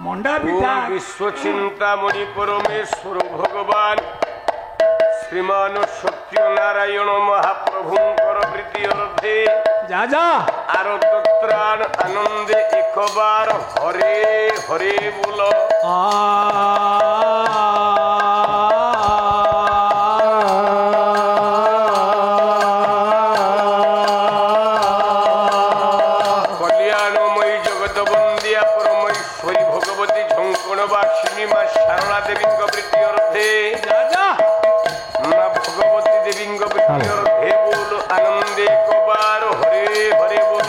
মন্ডা পিঠা বিশ্ব চিন্তামণি পরমেশ্বর ভগবান শ্রীমান সত্যনারায়ণ মহাপ্রভুঙ্কর প্রীতি অর্থে যা যা আরতত্রাণ আনন্দে একবার হরে হরে বল। কল্যাণময়ী জগৎবন্দিয়া পরমেশ্বরী ভগবতী ঝঙ্কণবাসিনী মা সারলা দেবীঙ্গ প্রীতি অর্থে যা যা মা ভগবতী দেবীঙ্গ প্রীতি অর্থে বল আনন্দে একবার হরে হরে বল।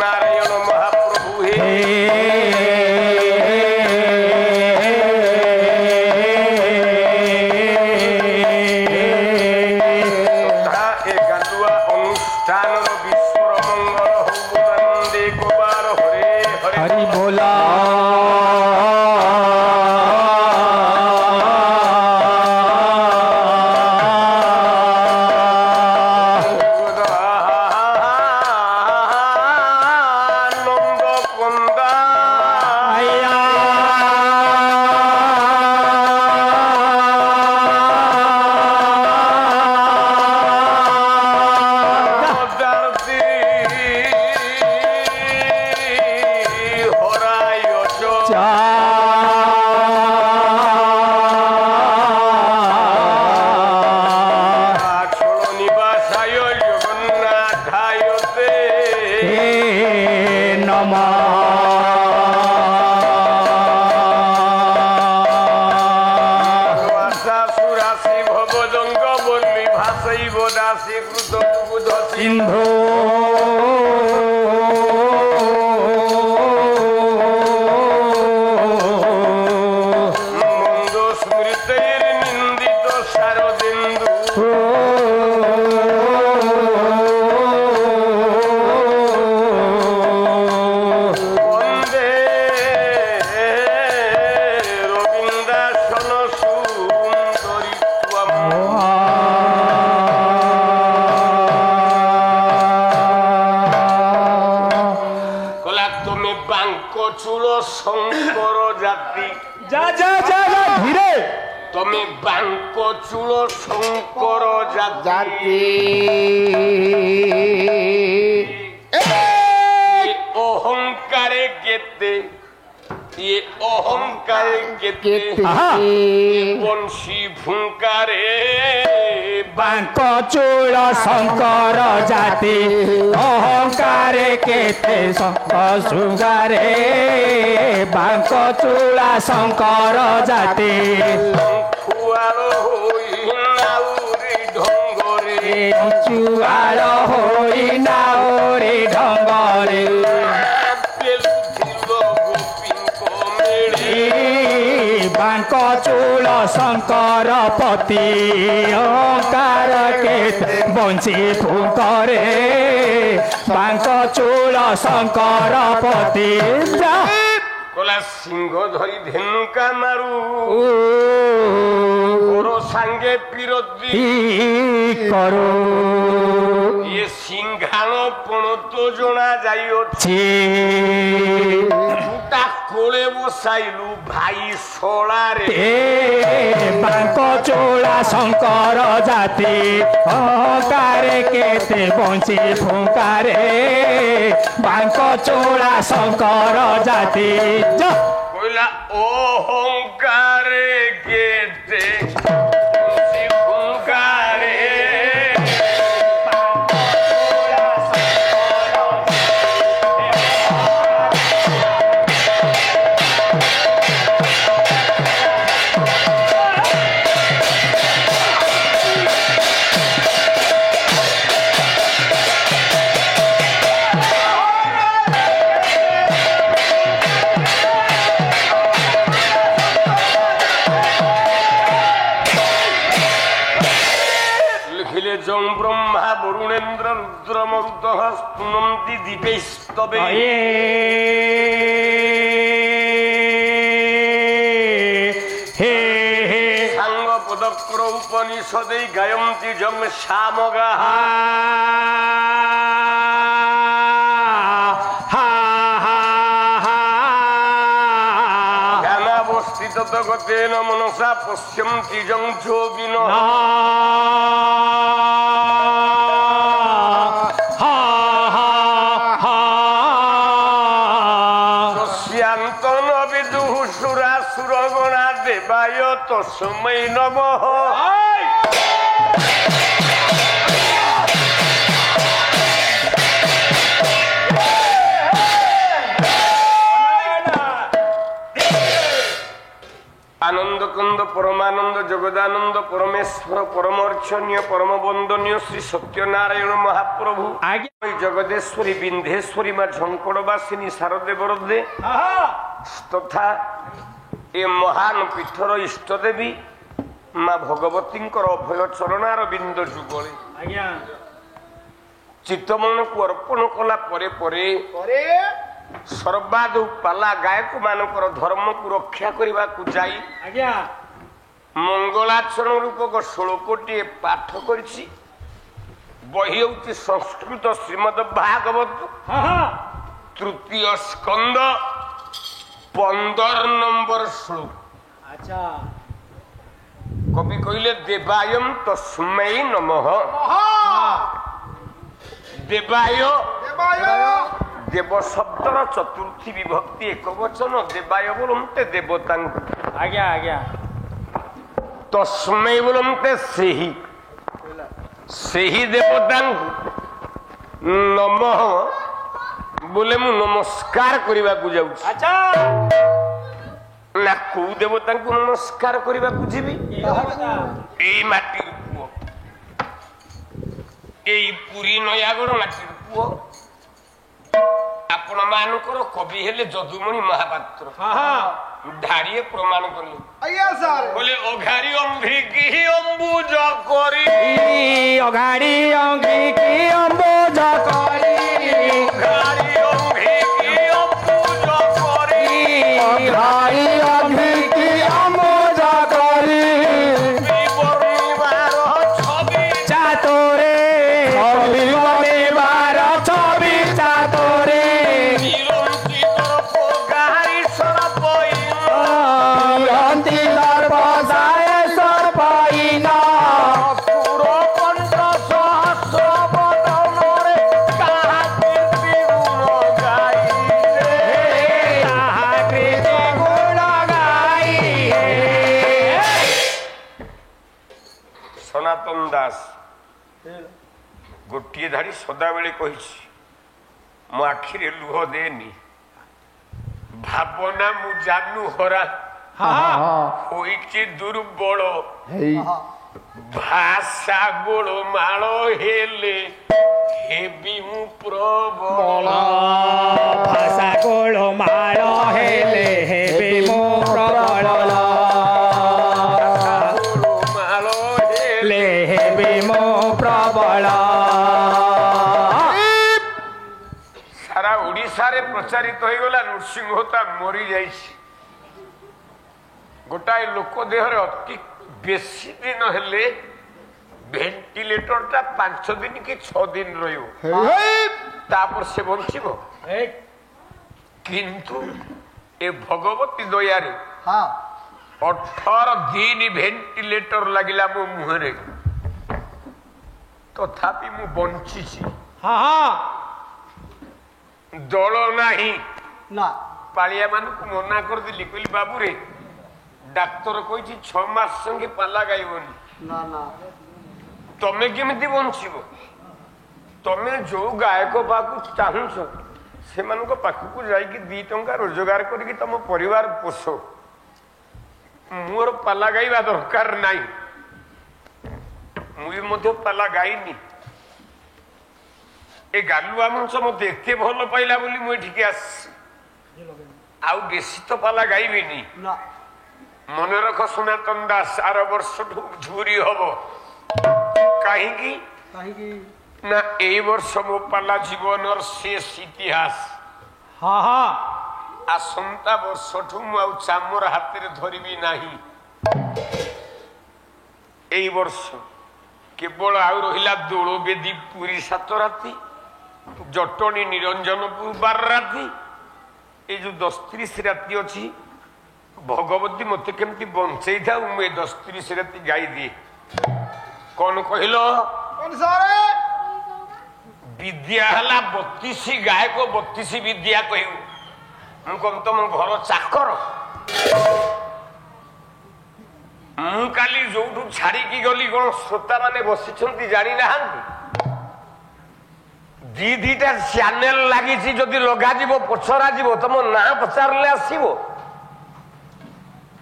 নারায়ণ মহাপ্রভু হে গালুয়া অনুষ্ঠান বিশ্বর মঙ্গল হৌবন্দে গোবার হরে হরে হরি बोला সিন্ধু মন্দ স্মৃতির নিন্দিত শারদেন্দু বন্দে রবীন্দ্রাসন সুন্দরিত্বম। চূড় শঙ্কর জাতি যা যা যা ধীরে তুমি বাঙ্ক চূড় শঙ্কর জাতি অহংকারে গেতে অহংকারে গেতে বংশী ভুঙ্কারে বাঙ্ক চূড় শঙ্কর জাতি অহংকারে কেতে শৃঙ্গারে বাঙ্ক চূড়া শঙ্কর জাতি চুয়াল হই নাউরি ঢঙ্গরে চুয়াল হই নাউরি ঢঙ্গরে বাঙ্ক চূଳ শঙ্কর ପତି ଅଙ୍କାର କେତେ ବଞ୍ଚି ଫୁଙ୍କରେ ବାଙ୍କ ଚୂଳ ଶଙ୍କର ପତି কলা সিংহ ধরি ধেনুকা মারু ওর সাঙ্গে পিরতি করো ইয়ে সিংহাণ পণত জনা যাইছে দুটা কোলে বসাইলু ভাই সোলারে বাঙ্ক চূড়া শঙ্কর জাতি অহংকারে কেতে বঞ্চি ফুঙ্কারে বাঙ্ক চূড়া শঙ্কর জাতি কইলা অহংকারে কেতে ফুঙ্কারে যং ব্রহ্মা বরুণেন্দ্র রুদ্র মরুত স্তনন্তি দীপেস্তবে তদক্র উপনিষদে গায়ন্তি জং শ্যামগা জ্ঞানাবস্থিত গতেন মনসা পশ্যন্তি জং যোগিন সুরগণা দেবায় তস্मै নমঃ। আনন্দকুন্দ পরমানন্দ জগদানন্দ পরমেশ্বর পরমর্চনীয় পরমবন্দনীয় শ্রী সত্যনারায়ণ মহাপ্রভু ওই জগদেশ্বরী বিন্ধেশ্বরী মা ঝঙ্কড়বাসিনী শারদে বরদে তথা এ মহান পীঠর ইষ্টদেবী মা ভগবତୀଙ୍କର ଅଭୟ ଚରଣାର ବିନ୍ଦୁ ଯୁଗଳେ ଚିତ୍ତମନକୁ ଅର୍ପଣ କଲା ପରେ ପରେ ସର୍ବାଦୁ ପାଲା ଗାୟକ ମାନଙ୍କର ଧର୍ମକୁ ରକ୍ଷା କରିବାକୁ ଯାଇ ମଙ୍ଗଳାଚରଣ ରୂପକ ଶ୍ଳୋକଟିଏ ପାଠ କରିଛି। ବହି ହେଉଛି ସଂସ୍କୃତ ଶ୍ରୀମଦ ଭାଗବତ ତୃତୀୟ ସ୍କନ୍ଦ 15 নম্বর শ্লোক। কবি কইলে দেবায়ম তস্मै নমঃ। দেবায় দেব শব্দর চতুর্থী বিভক্তি একবচন দেবায় বলতে দেবতাঙ্কু আজ্ঞা আজ্ঞা তস্मै বলতে ସେହି ସେହି ଦେବତାଙ୍କୁ ନମଃ ବୋଲେ ମୁଁ ନମସ୍କାର କରିବାକୁ ଯାଉଛି। ନା କୋଉ ଦେବତାଙ୍କୁ ନମସ୍କାର କରିବାକୁ ଯିବି? ଏଇ ମାଟିର ପୁଅ, ଏଇ ପୁରୀ ନୟାଗଡ଼ ମାଟିର ପୁଅ। ଆପଣ ମାନଙ୍କର କବି ହେଲେ ଯଦୁମଣି ମହାପାତ୍ର ଧାଡ଼ିଏ ପ୍ରମାଣ କଲେ ବୋଲେ ଅଘାରି ଅମ୍ଭିକି ଅମ୍ବୁଜ କରି ଅଘାରି ଅଙ୍ଘିକି ଅମ୍ବୁଜ କରି ଅଘାରି ଅମ୍ଭିକି ଅମ୍ବୁଜ କରି ଅଘାରି ଅଙ୍ଘିକି ଅମ୍ବୁଜ କରି ବିବର୍ଣ୍ଣିବାର ଛବି ଚାତୁରେ ବିବର୍ଣ୍ଣିବାର ଛବି ଚାତୁରେ ନିରଞ୍ଜିତର ପଗାରି ସରପଇନ ଅନ୍ତି ଦର୍ପସାଏ ସର୍ପାଇନ ପୁର କଣ୍ଠ ସହସ୍ର ବଦନରେ କାହା କୀର୍ତ୍ତି ଗୁଣ ଗାଇଲେ ତାହା କୀର୍ତ୍ତି ଗୁଣ ଗାଇ ସନାତନ ଦାସ ଗୋଟିଏ ଧାଡ଼ି ସଦାବେଳେ କହିଛି ମୋ ଆଖିରେ ଲୁହ ଦେନି ଭାବନା ମୁଁ ଜାନୁ ହରା ହୋଇଛି ଦୁର୍ବଳ ଭାଷା ଗୋଳମାଳ ହେଲେ ହେବି ମୁଁ ପ୍ରବଳ ଭାଷା ଗୋଳମାଳ ହେଲେ ହେବେ ମୋ ପ୍ରବଳ ଗୋଳମାଳ ହେଲେ ହେଲେ ହେବେ ମୋ ପ୍ରବଳ ସାରା ଓଡ଼ିଶାରେ ପ୍ରଚାରିତ ହେଇଗଲା ନୃସିଂହ ହୋତା ମରି ଯାଇଛି। ଗୋଟାଏ ଲୋକ ଦେହରେ ଅତି ବେଶୀ ଦିନ ହେଲେ ଭେଣ୍ଟିଲେଟରଟା 5 ଦିନ କି 6 ଦିନ ରହିବ ତାପରେ ସେ ବଞ୍ଚିବ। କିନ୍ତୁ ଏ ଭଗବତୀ ଦୟାରେ 18 ଦିନ ଭେଣ୍ଟିଲେଟର ଲାଗିଲା ମୋ ମୁହଁରେ ତଥାପି ମୁଁ ବଞ୍ଚିଛି। ଦଳ ନାହିଁ ପାଳିଆ ମାନଙ୍କୁ ମନା କରିଦେଲି କହିଲି ବାବୁରେ ଡାକ୍ତର କହିଛି 6 ମାସ ସଙ୍ଗେ ପାଲା ଗାଇବନି ତମେ କେମିତି ବଞ୍ଚିବ? ତମେ ଯୋଉ ଗାୟକ ପାଖକୁ ଚାହୁଁଛ ସେମାନଙ୍କ ପାଖକୁ ଯାଇକି 2 ଟଙ୍କା ରୋଜଗାର କରିକି ତମ ପରିବାର ପୋଷ। ମୋର ପାଲା ଗାଇବା ଦରକାର ନାହିଁ। ମୁଁ ବି ମଧ୍ୟ ପାଲା ଗାଇନି। ଏ ଗାଲୁଆ ମଞ୍ଚ ମତେ ଏତେ ଭଲ ପାଇଲା ବୋଲି ମୁଁ ଏଠିକି ଆସିଛି। ଆଉ ବେଶୀ ତ ପାଲା ଗାଇବିନି। ମନେ ରଖ ସନାତନ ଦାସ ଆର ବର୍ଷଠୁ ଝୁରି ହବ। କାହିଁକି ନା ଏଇ ବର୍ଷ ମୋ ପାଲା ଜୀବନର ଶେଷ ଇତିହାସ। ଆସନ୍ତା ବର୍ଷଠୁ ମୁଁ ଆଉ ଚାମର ହାତରେ ଧରିବି ନାହିଁ। এই ବର୍ଷ କେବଳ ଆଉ ରହିଲା ଦୋଳ ବେଦୀ ପୁରୀ 7 ରାତି, ଜଟଣୀ ନିରଞ୍ଜନପୁର 12 ରାତି, ଏଇ ଯୋଉ 10-30 ରାତି ଅଛି ଭଗବତୀ ମତେ କେମିତି ବଞ୍ଚେଇ ଥାଉ, ମୁଁ ଏ 10-30 ରାତି ଗାଇଦିଏ। କଣ କହିଲ? ବିଦ୍ୟା ହେଲା 32 ଗାୟକ 32 ବିଦ୍ୟା କହିବୁ। ମୁଁ କଣ ତମ ଘର ଚାକର? ମୁଁ କାଲି ଯୋଉଠୁ ଛାଡିକି ଗଲି କଣ ଶ୍ରୋତା ମାନେ ବସିଛନ୍ତି ଜାଣିନାହାନ୍ତି? 2-2ଟା ଚ୍ୟାନେଲ ଲାଗିଛି, ଯଦି ଲଗାଯିବ ପଚରା ଯିବ, ତମ ନାଁ ପଚାରିଲେ ଆସିବ।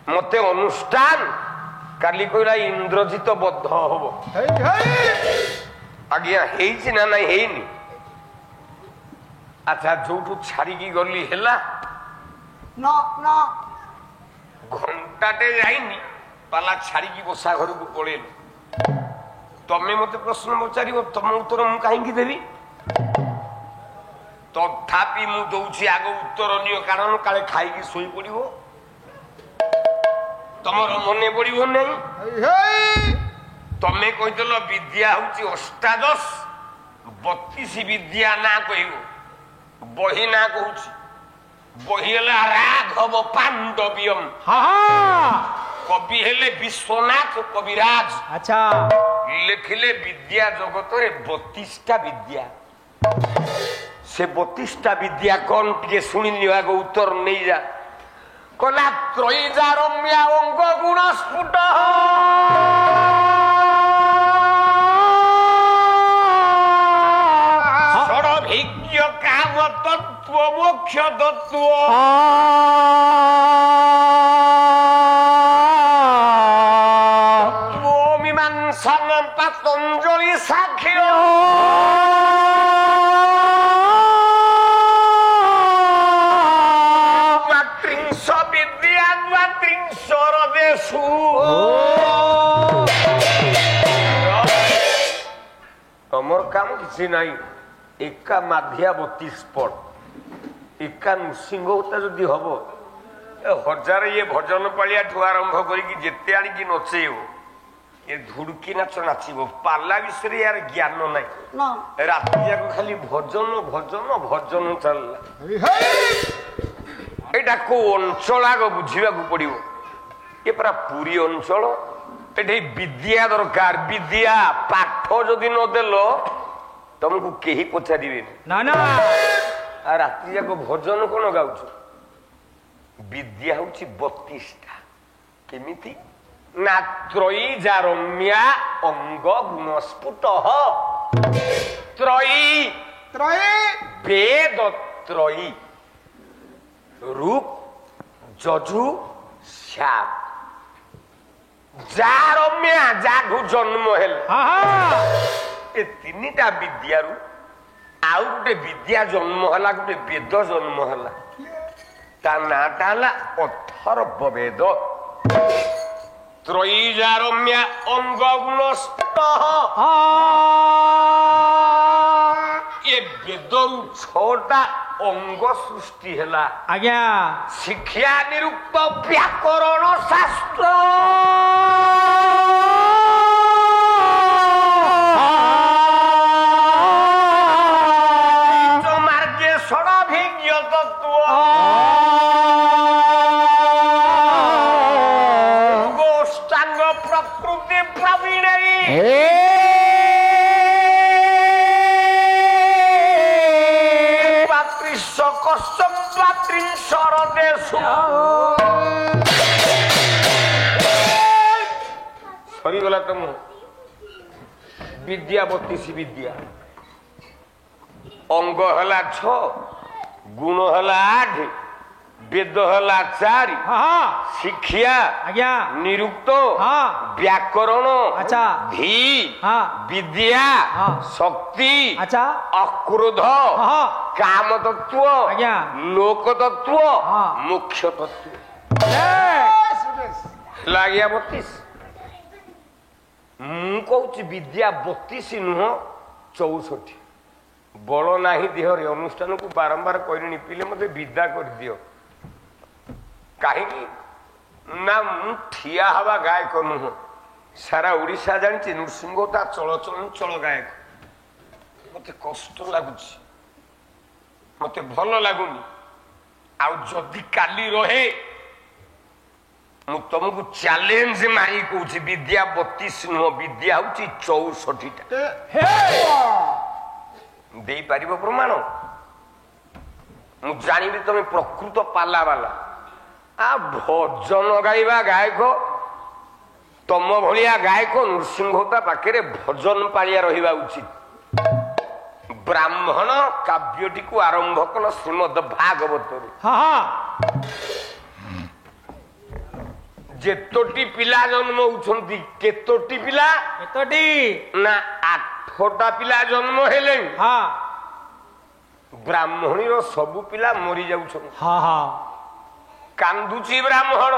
ମତେ ଅନୁଷ୍ଠାନ କାଲି କହିଲା ଇନ୍ଦ୍ରଜିତ ବଦ୍ଧ ହବ। ଆଜ୍ଞା ହେଇଛି ନା ନାଇଁ? ହେଇନି। ଆଚ୍ଛା ଯୋଉଠୁ ଛାଡିକି ଗଲି ହେଲା, ଘଣ୍ଟାଟେ ଯାଇନି ପାଲା ଛାଡିକି ବସା ଘରକୁ ପଳେଇଲୁ। ତମେ ମତେ ପ୍ରଶ୍ନ ପଚାରିବ, ତମ ଉତ୍ତର ମୁଁ କାହିଁକି ଦେବି? ତଥାପି ମୁଁ ଦଉଛି ଆଗ ଉତ୍ତର ନିଅ, କାରଣ କାଳେ ଖାଇକି ଶୋଇ ପଡିବ, ତମର ମନେ ପଡିବ ନାହିଁ। ତମେ କହିଦେଲ ବିଦ୍ୟା ହଉଛି ଅଷ୍ଟାଦଶ, 32 ବିଦ୍ୟା ନାଁ କହିବ। ବହି ନାଁ କହୁଛି, ବହି ହେଲା ରାଘବ ପାଣ୍ଡବିୟମ। କବି ହେଲେ ବିଶ୍ୱନାଥ କବିରାଜ। ଆଚ୍ଛା ଲେଖିଲେ ବିଦ୍ୟା ଜଗତରେ 32ଟା ବିଦ୍ୟା। ସେ 32ଟା ବିଦ୍ୟା କଣ ଟିକେ ଶୁଣିନି, ଆଗ ଉତ୍ତର ନେଇଯା। କଲା ତ୍ରୟୀଜା ରମ୍ୟା ଅଙ୍ଗ ଗୁଣ ସ୍ଫୁଟ, ଷଡ଼ଭିଜ୍ଞ କାମ ତତ୍ତ୍ୱ ମୋକ୍ଷ ତତ୍ତ୍ୱ, মীমাংসন পতঞ্জলি সাক্ষ্য, দ্বাত্রিংশ বিদ্যা দ্বাত্রিংশ রদেশু। ତମର କାମ କିଛି ନାହିଁ, ଏକା ମାଧିଆ 32 ପଟ, ଏକା ନୃସିଂହତା ଯଦି ହବ 1000 ଇଏ ଭଜନ ପାଳିଆଠୁ ଆରମ୍ଭ କରିକି ଯେତେ ଆଣିକି ନଚେଇବ, ଏ ଧୁଡୁକି ନାଚ ନାଚିବ। ପାଲା ବିଷୟରେ ୟାର ଜ୍ଞାନ ନାହିଁ, ରାତି ଯାକ ଖାଲି ଭଜନ ଭଜନ ଭଜନ ଚାଲିଲା। ଏଇଟା କୋଉ ଅଞ୍ଚଳ ଆଗ ବୁଝିବାକୁ ପଡିବ। ଏ ପରା ପୁରୀ ଅଞ୍ଚଳ, ଏଠି ବିଦ୍ୟା ଦରକାର। ବିଦ୍ୟା ପାଠ ଯଦି ନଦେଲ ତମକୁ କେହି ପଚାରିବେନି। ନା ନା, ରାତି ଯାକ ଭଜନ କଣ ଗାଉଛ? ବିଦ୍ୟା ହଉଛି 32ଟା। କେମିତି ନା? ତ୍ରୟୀଜା ରମ୍ୟା ଅଙ୍ଗ ଗୁଣ ସ୍ଫୁଟ, ତ୍ରୟୀ ବେଦ ତ୍ରୟୀ, ରୂପ ଯଜୁ ଶ୍ୟାମ। ଯା ରମ୍ୟା, ଯାଠୁ ଜନ୍ମ ହେଲା, ଏ 3ଟା ବିଦ୍ୟାରୁ ଆଉ ଗୋଟେ ବିଦ୍ୟା ଜନ୍ମ ହେଲା, ଗୋଟେ ବେଦ ଜନ୍ମ ହେଲା। ତା ନାଁଟା ହେଲା ଅଥର୍ବ ବେଦ। ତ୍ରୟୀଜା ରମ୍ୟା ଅଙ୍ଗ ଗୁଣ ସ୍ଫୁଟ, ଏ ବେଦରୁ 6ଟା ଅଙ୍ଗ ସୃଷ୍ଟି ହେଲା। ଆଜ୍ଞା ଶିକ୍ଷା ନିରୁକ୍ତ ବ୍ୟାକରଣ ଶାସ୍ତ୍ର, ମାର୍ଗେ ଷଡ଼ଭିଜ୍ଞ ତତ୍ତ୍ୱ, ଗୋଷ୍ଠାଙ୍ଗ ପ୍ରକୃତି ପ୍ରବୀଣେଇ, ସରିଗଲା ତମ ବିଦ୍ୟା 32 ବିଦ୍ୟା। ଅଙ୍ଗ ହେଲା 6, ଗୁଣ ହେଲା 8, ବେଦ ହେଲା 4, ଶିକ୍ଷା ଆଜ୍ଞା ନିରୁକ୍ତ ହଁ ବ୍ୟାକରଣ ଆଚ୍ଛା ଧୀ ହଁ ବିଦ୍ୟା ହଁ ଶକ୍ତି ଆଚ୍ଛା ଅକ୍ରୋଧ ହଁ କାମ ତତ୍ତ୍ୱ ଆଜ୍ଞା ଲୋକ ତତ୍ତ୍ୱ ହଁ ମୁଖ୍ୟ ତତ୍ତ୍ୱ। ଜୟ। ଲାଗିଆ 32। ମୁଁ କହୁଛି ବିଦ୍ୟା 32 ନୁହଁ 64। ବଳ ନାହିଁ ଦେହରେ। ଅନୁଷ୍ଠାନକୁ ବାରମ୍ବାର କହିଲେଣି ପିଲେ ମତେ ବିଦା କରିଦିଅ। କାହିଁକି ନା ମୁଁ ଠିଆ ହବା ଗାୟକ ନୁହଁ, ସାରା ଓଡ଼ିଶା ଜାଣିଛି ନୃସିଂହ ତା ଚଳଚଞ୍ଚଳ ଗାୟକ। ମତେ କଷ୍ଟ ଲାଗୁଛି, ମତେ ଭଲ ଲାଗୁନି। ଆଉ ଯଦି କାଲି ରହେ ମୁଁ ତମକୁ ଚ୍ୟାଲେଞ୍ଜ ମାରି କହୁଛି, ବିଦ୍ୟା 32 ନୁହଁ, ବିଦ୍ୟା ହଉଛି 64ଟା। ଦେଇପାରିବ ପ୍ରମାଣ? ମୁଁ ଜାଣିବି ତମେ ପ୍ରକୃତ ପାଲା ବାଲା। ଭଜନ ଗାଇବା ଗାୟକ, ତମ ଭଳିଆ ଗାୟକ ନୃସିଂହତା ପାଖରେ ଭଜନ ପାଳିଆ ରହିବା ଉଚିତ। ବ୍ରାହ୍ମଣ କାବ୍ୟଟିକୁ ଆରମ୍ଭ କଲ ଶ୍ରୀମଦ ଭାଗବତରୁ। ଯେତୋଟି ପିଲା ଜନ୍ମ ହଉଛନ୍ତି, କେତୋଟି ପିଲା? କେତୋଟି? ନା 8ଟା ପିଲା ଜନ୍ମ ହେଲେ ବ୍ରାହ୍ମଣୀର ସବୁ ପିଲା ମରି ଯାଉଛନ୍ତି। କାନ୍ଦୁଛି ବ୍ରାହ୍ମଣ,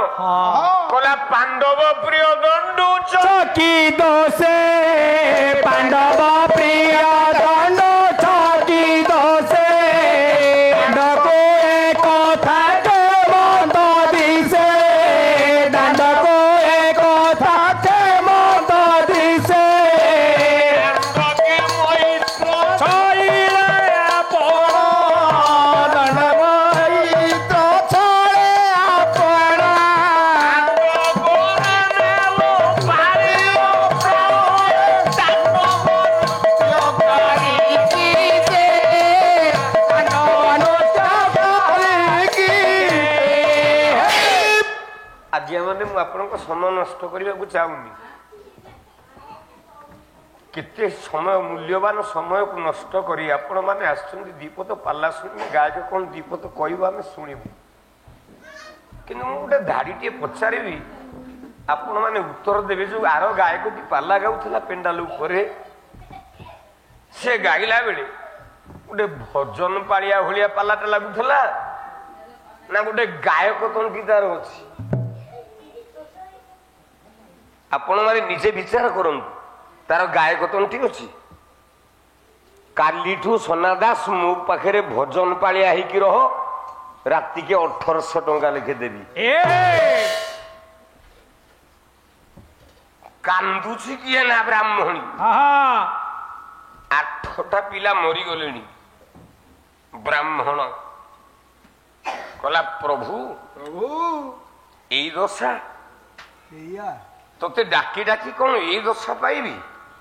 କଲା ପାଣ୍ଡବ ପ୍ରିୟ ଦଣ୍ଡୁ ଚକି ଦୋଷେ, ପାଣ୍ଡବ ପ୍ରିୟ ଦଣ୍ଡୁ ଚକି ଦୋଷେ, ଦାଣ୍ଡକୁ ଏ କଥା କେମନ୍ତ ଦିଶେ, ଦାଣ୍ଡକୁ ଏ କଥା କେମନ୍ତ ଦିଶେ। ମାନେ ମୁଁ ଆପଣଙ୍କ ସମୟ ନଷ୍ଟ କରିବାକୁ ଚାହୁଁନି। କେତେ ସମୟ, ମୂଲ୍ୟବାନ ସମୟକୁ ନଷ୍ଟ କରି ଆପଣ ମାନେ ଆସିଛନ୍ତି ଦୀପଦ ପାଲା ଶୁଣିବେ। ଗାୟକ କଣ ଦୀପଦ କହିବ ଆମେ ଶୁଣିବୁ, କିନ୍ତୁ ମୁଁ ଗୋଟେ ଧାଡ଼ିଟିଏ ପଚାରିବି, ଆପଣ ମାନେ ଉତ୍ତର ଦେବେ। ଯୋଉ ଆର ଗାୟକଟି ପାଲା ଗାଉଥିଲା ପେଣ୍ଡାଲ ଉପରେ, ସେ ଗାଇଲା ବେଳେ ଗୋଟେ ଭଜନ ପାଳିଆ ଭଳିଆ ପାଲାଟା ଲାଗୁଥିଲା ନା ଗୋଟେ ଗାୟକ ତଣ୍ଟି ତାର ଅଛି? ଆପଣ ମାନେ ନିଜେ ବିଚାର କରନ୍ତୁ। ତାର ଗାୟକ ତଣ୍ଟି ଅଛି? କାଲିଠୁ ସନା ଦାସ ମୋ ପାଖରେ ଭଜନ ପାଳିଆ ହେଇକି ରହ, ରାତିକେ 1800 ଟଙ୍କା ଲେଖେ ଦେବି। କାନ୍ଦୁଛି କିଏ ନା ବ୍ରାହ୍ମଣୀ। 8ଟା ପିଲା ମରିଗଲେଣି। ବ୍ରାହ୍ମଣ କଲା, ପ୍ରଭୁ ଏଇ ଦଶା, ତତେ ଡାକି ଡାକି କଣ ଏଇ ଦଶା ପାଇବି?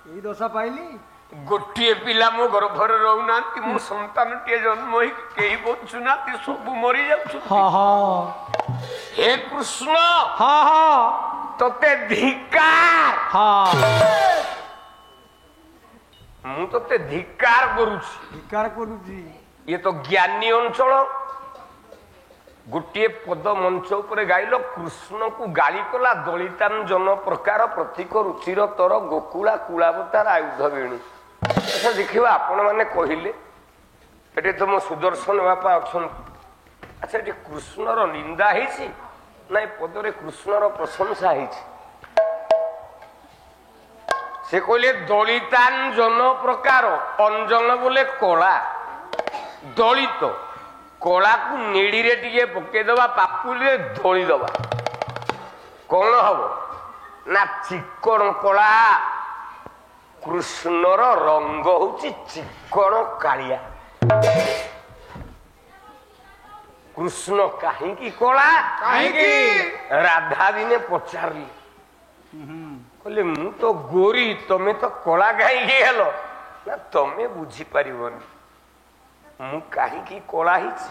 ଏଇ ଦଶା ପାଇଲି? ଗୋଟିଏ ପିଲା ମୋ ଗର୍ଭରେ ରହୁନାହାନ୍ତି, ମୋ ସନ୍ତାନଟିଏ ଜନ୍ମ ହେଇକି କେହି ବଞ୍ଚୁନାହାନ୍ତି, ସବୁ ମରି ଯାଉଛନ୍ତି। ହେ କୃଷ୍ଣ, ତତେ ଧିକ୍କାର, ମୁଁ ତତେ ଧିକ୍କାର କରୁଛି। ଇଏ ତ ଜ୍ଞାନୀ ଅଞ୍ଚଳ। ଗୋଟିଏ ପଦ ମଞ୍ଚ ଉପରେ ଗାଇଲ, କୃଷ୍ଣକୁ ଗାଳି କଲା ଦଳିତାନ ଜନ ପ୍ରକାର, ପ୍ରତୀକ ରୁଚିର ତର ଗୋକୁଳା କୁଳାବତାର ଆୟୁଧ ବେଣୀ। ଆଚ୍ଛା ଦେଖିବା, ଆପଣ ମାନେ କହିଲେ ଏଠି ତମ ସୁଦର୍ଶନ ବାପା ଅଛନ୍ତି, ଆଚ୍ଛା ଏଠି କୃଷ୍ଣର ନିନ୍ଦା ହେଇଛି ନା ଏ ପଦରେ କୃଷ୍ଣର ପ୍ରଶଂସା ହେଇଛି? ସେ କହିଲେ ଦଳିତାନ ଜନ ପ୍ରକାର, ଅଞ୍ଜନ ବୋଲେ କଳା, ଦଳିତ କଳାକୁ ନେଡ଼ିରେ ଟିକେ ପକେଇଦବା, ପାପୁଲିରେ ଧୋଳିଦବା, କଣ ହବ ନା ଚିକଣ କଳା। କୃଷ୍ଣର ରଙ୍ଗ ହଉଛି ଚିକଣ କାଳିଆ। କୃଷ୍ଣ କାହିଁକି କଳା? କାହିଁକି? ରାଧା ଦିନେ ପଚାରିଲେ, କହିଲେ ମୁଁ ତ ଗୋରୀ, ତମେ ତ କଳା କାହିଁକି ହେଲ? ନା ତମେ ବୁଝିପାରିବନି ମୁଁ କାହିଁକି କଳା ହେଇଛି,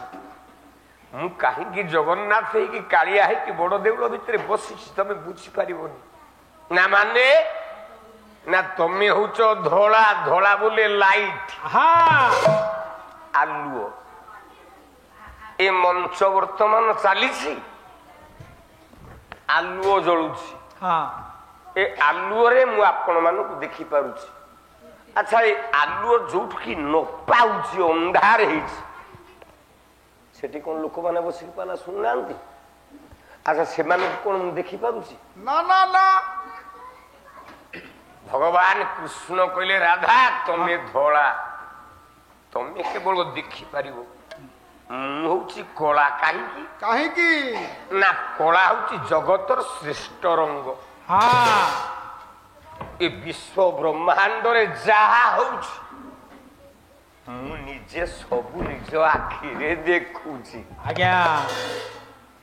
ମୁଁ କାହିଁକି ଜଗନ୍ନାଥ ହେଇକି କାଳିଆ ହେଇକି ବଡ ଦେଉଳ ଭିତରେ ବସିଛି, ତମେ ବୁଝିପାରିବନି। ନା ମାନେ ନା ତମେ ହଉଛ ଧଳା, ଧଳା ବୋଲେ ଲାଇଟ, ଆଲୁଅ। ଏ ମଞ୍ଚ ବର୍ତ୍ତମାନ ଚାଲିଛି, ଆଲୁଅ ଜଳୁଛି। ଏ ଆଲୁଅରେ ମୁଁ ଆପଣ ମାନଙ୍କୁ ଦେଖିପାରୁଛି। ଆଚ୍ଛା ଏ ଆଲୁଅ ଯୋଉଠି ନ ପାଉଛି, ଅନ୍ଧାର ହେଇଛି, ସେଠି କଣ ଲୋକମାନେ ବସିକି ପାଲା ଶୁଣୁନାହାନ୍ତି? ଆଚ୍ଛା ସେମାନଙ୍କୁ କଣ ମୁଁ ଦେଖିପାରୁଛି? ନା ନା ନା। ଭଗବାନ କୃଷ୍ଣ କହିଲେ, ରାଧା ତମେ ଧଳା, ତମେ କେବଳ ଦେଖିପାରିବ, ମୁଁ ହଉଛି କଳା। କାହିଁକି? କାହିଁକି? ନା କଳା ହଉଛି ଜଗତର ଶ୍ରେଷ୍ଠ ରଙ୍ଗ। ଏ ବିଶ୍ୱ ବ୍ରହ୍ମାଣ୍ଡରେ ଯାହା ହଉଛି ମୁଁ ନିଜେ ସବୁ ନିଜ ଆଖିରେ ଦେଖୁଛି। ଆଜ୍ଞା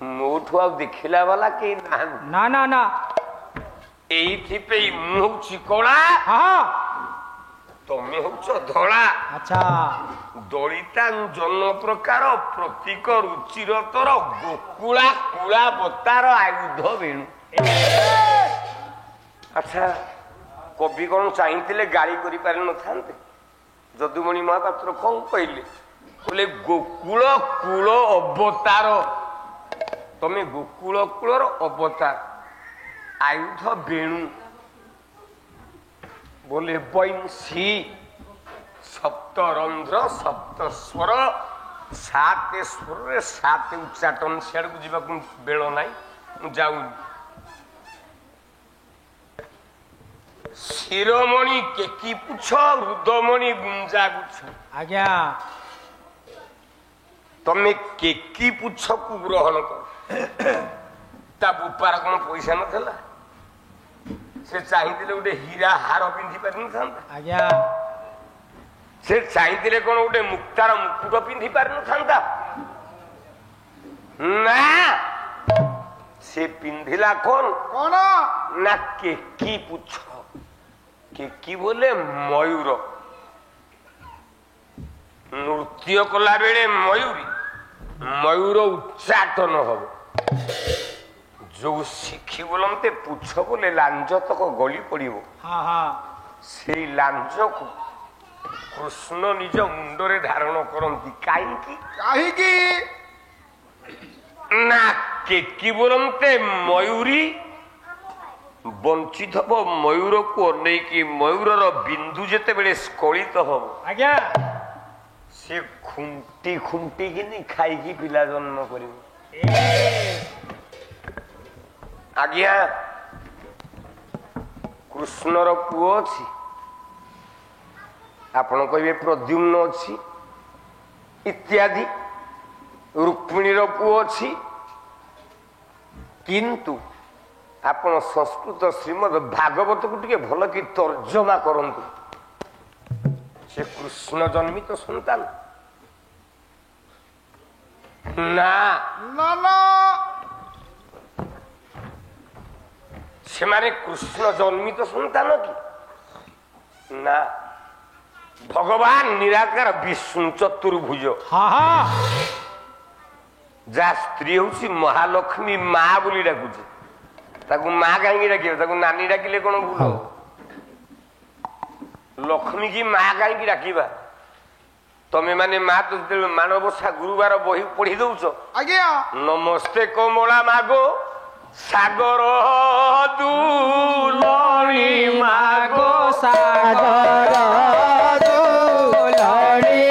ମୋଠୁ ଆଉ ଦେଖିଲା ବାଲା କେହି ନାହାନ୍ତି। ନା ନା ନା ଏଇଥିପାଇଁ ମୁଁ ହଉଛି କଳା, ହଁ ତମେ ହଉଛ ଧଳା। ଆଚ୍ଛା ଦଳିତା ଜନ ପ୍ରକାର ପ୍ରତୀକ ରୁଚିର ତର ଗୋକୁଳା କୁଳା ବତାର ଆୟୁଧ ବେଣୁ। ଆଚ୍ଛା କବି କଣ ଚାହିଁଥିଲେ ଗାଳି କରିପାରିନଥାନ୍ତେ? ଯଦୁମଣି ମହାପାତ୍ର କଣ କହିଲେ? କହିଲେ ଗୋକୁଳ କୂଳ ଅବତାର, ତମେ ଗୋକୁଳ କୂଳର ଅବତାର, ଆୟୁଧ ବେଣୁ ବୋଲେ ବଂଶୀ, ସପ୍ତରନ୍ଧ୍ର ସପ୍ତ ସ୍ୱର, ସାତ ସ୍ୱରରେ ସାତ ଉଚ୍ଚାଟନ। ସିଆଡ଼କୁ ଯିବାକୁ ବେଳ ନାହିଁ, ମୁଁ ଯାଉନି। ଶିରୋମଣି କେକି ପୁଛ, ରୁଦମଣି ଗୁଞ୍ଜା ଗୁଛ। ଆଜ୍ଞା ତମେ କେକି ପୁଛକୁ ଗ୍ରହଣ କର। ତା ବୁପାର କଣ ପଇସା ନଥିଲା? ସେ ଚାହିଁଥିଲେ ଗୋଟେ ହୀରା ହାର ପିନ୍ଧି ପାରିନଥାନ୍ତା? ଆଜ୍ଞା ସେ ଚାହିଁଥିଲେ କଣ ଗୋଟେ ମୁକ୍ତାର ମୁକୁଟ ପିନ୍ଧି ପାରିନଥାନ୍ତା? ନା, ସେ ପିନ୍ଧିଲା କଣ କଣ ନା କେକି ପୁଛ। କେକି ବୋଲେ ମୟୂର। ନୃତ୍ୟ କଲା ବେଳେ ମୟୂର ଉଚ୍ଚାଟନ ହବ। ଯୋଉ ଶିଖି ବୋଲନ୍ତେ ପୁଛ ବୋଲେ ଲାଞ୍ଜ ତକ ଗଳି ପଡିବ। ହଁ ହଁ ସେଇ ଲାଞ୍ଜକୁ କୃଷ୍ଣ ନିଜ ମୁଣ୍ଡରେ ଧାରଣ କରନ୍ତି। କାହିଁକି? କାହିଁକି? ନା କେକି ବୋଲନ୍ତେ ମୟୂରୀ ବଞ୍ଚିଥବ ମୟୂରକୁ ଅନେଇକି। ମୟୂରର ବିନ୍ଦୁ ଯେତେବେଳେ ସ୍କଳିତ ହବ, ଆଜ୍ଞା ସେ ଖୁଣ୍ଟି ଖୁଣ୍ଟିକିନି ଖାଇକି ପିଲା ଜନ୍ମ କରିବ। ଆଜ୍ଞା କୃଷ୍ଣର ପୁଅ ଅଛି, ଆପଣ କହିବେ ପ୍ରଦ୍ୟୁମ୍ନ ଅଛି ଇତ୍ୟାଦି। ରୁକ୍ମିଣୀର ପୁଅ ଅଛି, କିନ୍ତୁ ଆପଣ ସଂସ୍କୃତ ଶ୍ରୀମଦ୍ ଭାଗବତକୁ ଟିକେ ଭଲ କି ତର୍ଜମା କରନ୍ତୁ। ସେ କୃଷ୍ଣ ଜନ୍ମିତ ସନ୍ତାନ? ନା, ନା ନା ସେମାନେ କୃଷ୍ଣ ଜନ୍ମିତ ସନ୍ତାନ କି? ନା, ଭଗବାନ ନିରାକାର ବିଷ୍ଣୁ ଚତୁର୍ଭୁଜ। ହଁ ହଁ ଯାହା ସ୍ତ୍ରୀ ହଉଛି ମହାଲକ୍ଷ୍ମୀ ମା ବୋଲି ଡାକୁଛି। ତାକୁ ମା କାହିଁକି ଡାକିବ? ତାକୁ ନାନୀ ଡାକିଲେ କଣ ଭୁଲ? ଲକ୍ଷ୍ମୀ କି ମା କାହିଁକି ଡାକିବା? ତମେ ମାନେ ମା ତ ଯେତେବେଳେ ମାଣବସା ଗୁରୁବାର ବହି ପଢି ଦଉଛ, ଆଜ୍ଞା ନମସ୍ତେ କମଳା ମାଗୋ ସାଗର ଦୁଲଣୀ ମାଗୋ ସାଗର ଦୁଲଣୀ।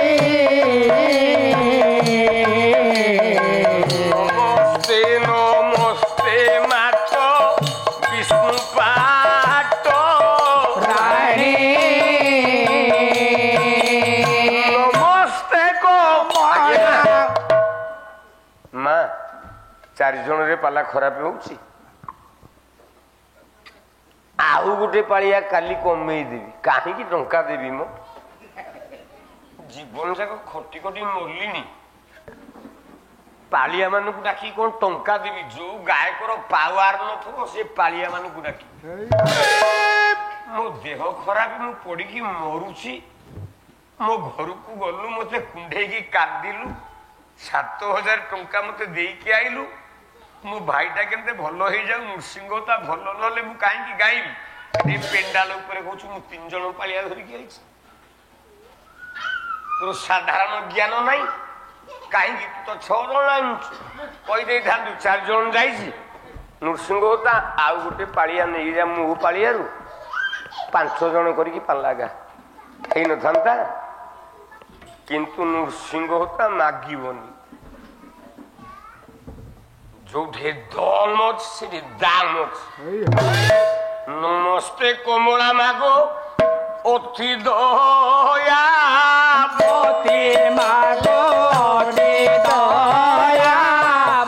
ନମସ୍ତେ ନମସ୍ତେ ମାତ ବିଷ୍ଣୁ ପାଟ ରାଣୀ ନମସ୍ତେ କମଳା। ମା, 4 ଜଣରେ ପାଲା ଖରାପ ହଉଛି, ଆଉ ଗୋଟେ ପାଳିଆ କାଲି କମେଇ ଦେବି। କାହିଁକି ଟଙ୍କା ଦେବି? ମୋ ଜୀବନ ଯାକ ଖଟି ଖଟି ମରିଲିଣି, ପାଳିଆ ମାନଙ୍କୁ ଡାକି କଣ ଟଙ୍କା ଦେବି? ଯୋଉ ଗାୟକର ପାୱାର ନଥିବ ସେ ପାଳିଆ ମାନଙ୍କୁ ଡାକି। ମୋ ଦେହ ଖରାପ, ମୁଁ ପଡିକି ମରୁଛି। ମୋ ଘରକୁ ଗଲୁ, ମତେ କୁଣ୍ଢେଇକି କାନ୍ଦିଲୁ, 7,000 ଟଙ୍କା ମତେ ଦେଇକି ଆଇଲୁ। ମୋ ଭାଇଟା କେମିତି ଭଲ ହେଇଯାଉ, ନୃସିଂହତା ଭଲ ନହେଲେ ମୁଁ କାହିଁକି ଗାଇବି? ଏ ପେଣ୍ଡାଲ ଉପରେ କହୁଛୁ ମୁଁ 3 ଜଣ ପାଳିଆ ଧରିକି ଆଇଛି। ତୋର ସାଧାରଣ ଜ୍ଞାନ ନାହିଁ କାହିଁକି? ତୁ ତ 6 ଜଣ ଆଣିଛୁ, କହିଦେଇଥାନ୍ତୁ 4 ଜଣ ଯାଇଛି ନୃସିଂହତା, ଆଉ ଗୋଟେ ପାଳିଆ ନେଇଯା ମୋ ପାଳିଆରୁ, 5 ଜଣ କରିକି ପାଲା ଗା ହେଇନଥାନ୍ତା? କିନ୍ତୁ ନୃସିଂହତା ମାଗିବନି। ଯୋଉଠି ଦମ ଅଛି ସେଠି ଦାମ ଅଛି। ନମସ୍ତେ କମଳା ମାଗୋ ଅତି ଦୟା ପତି ମାଗୋ ଅତି ଦୟା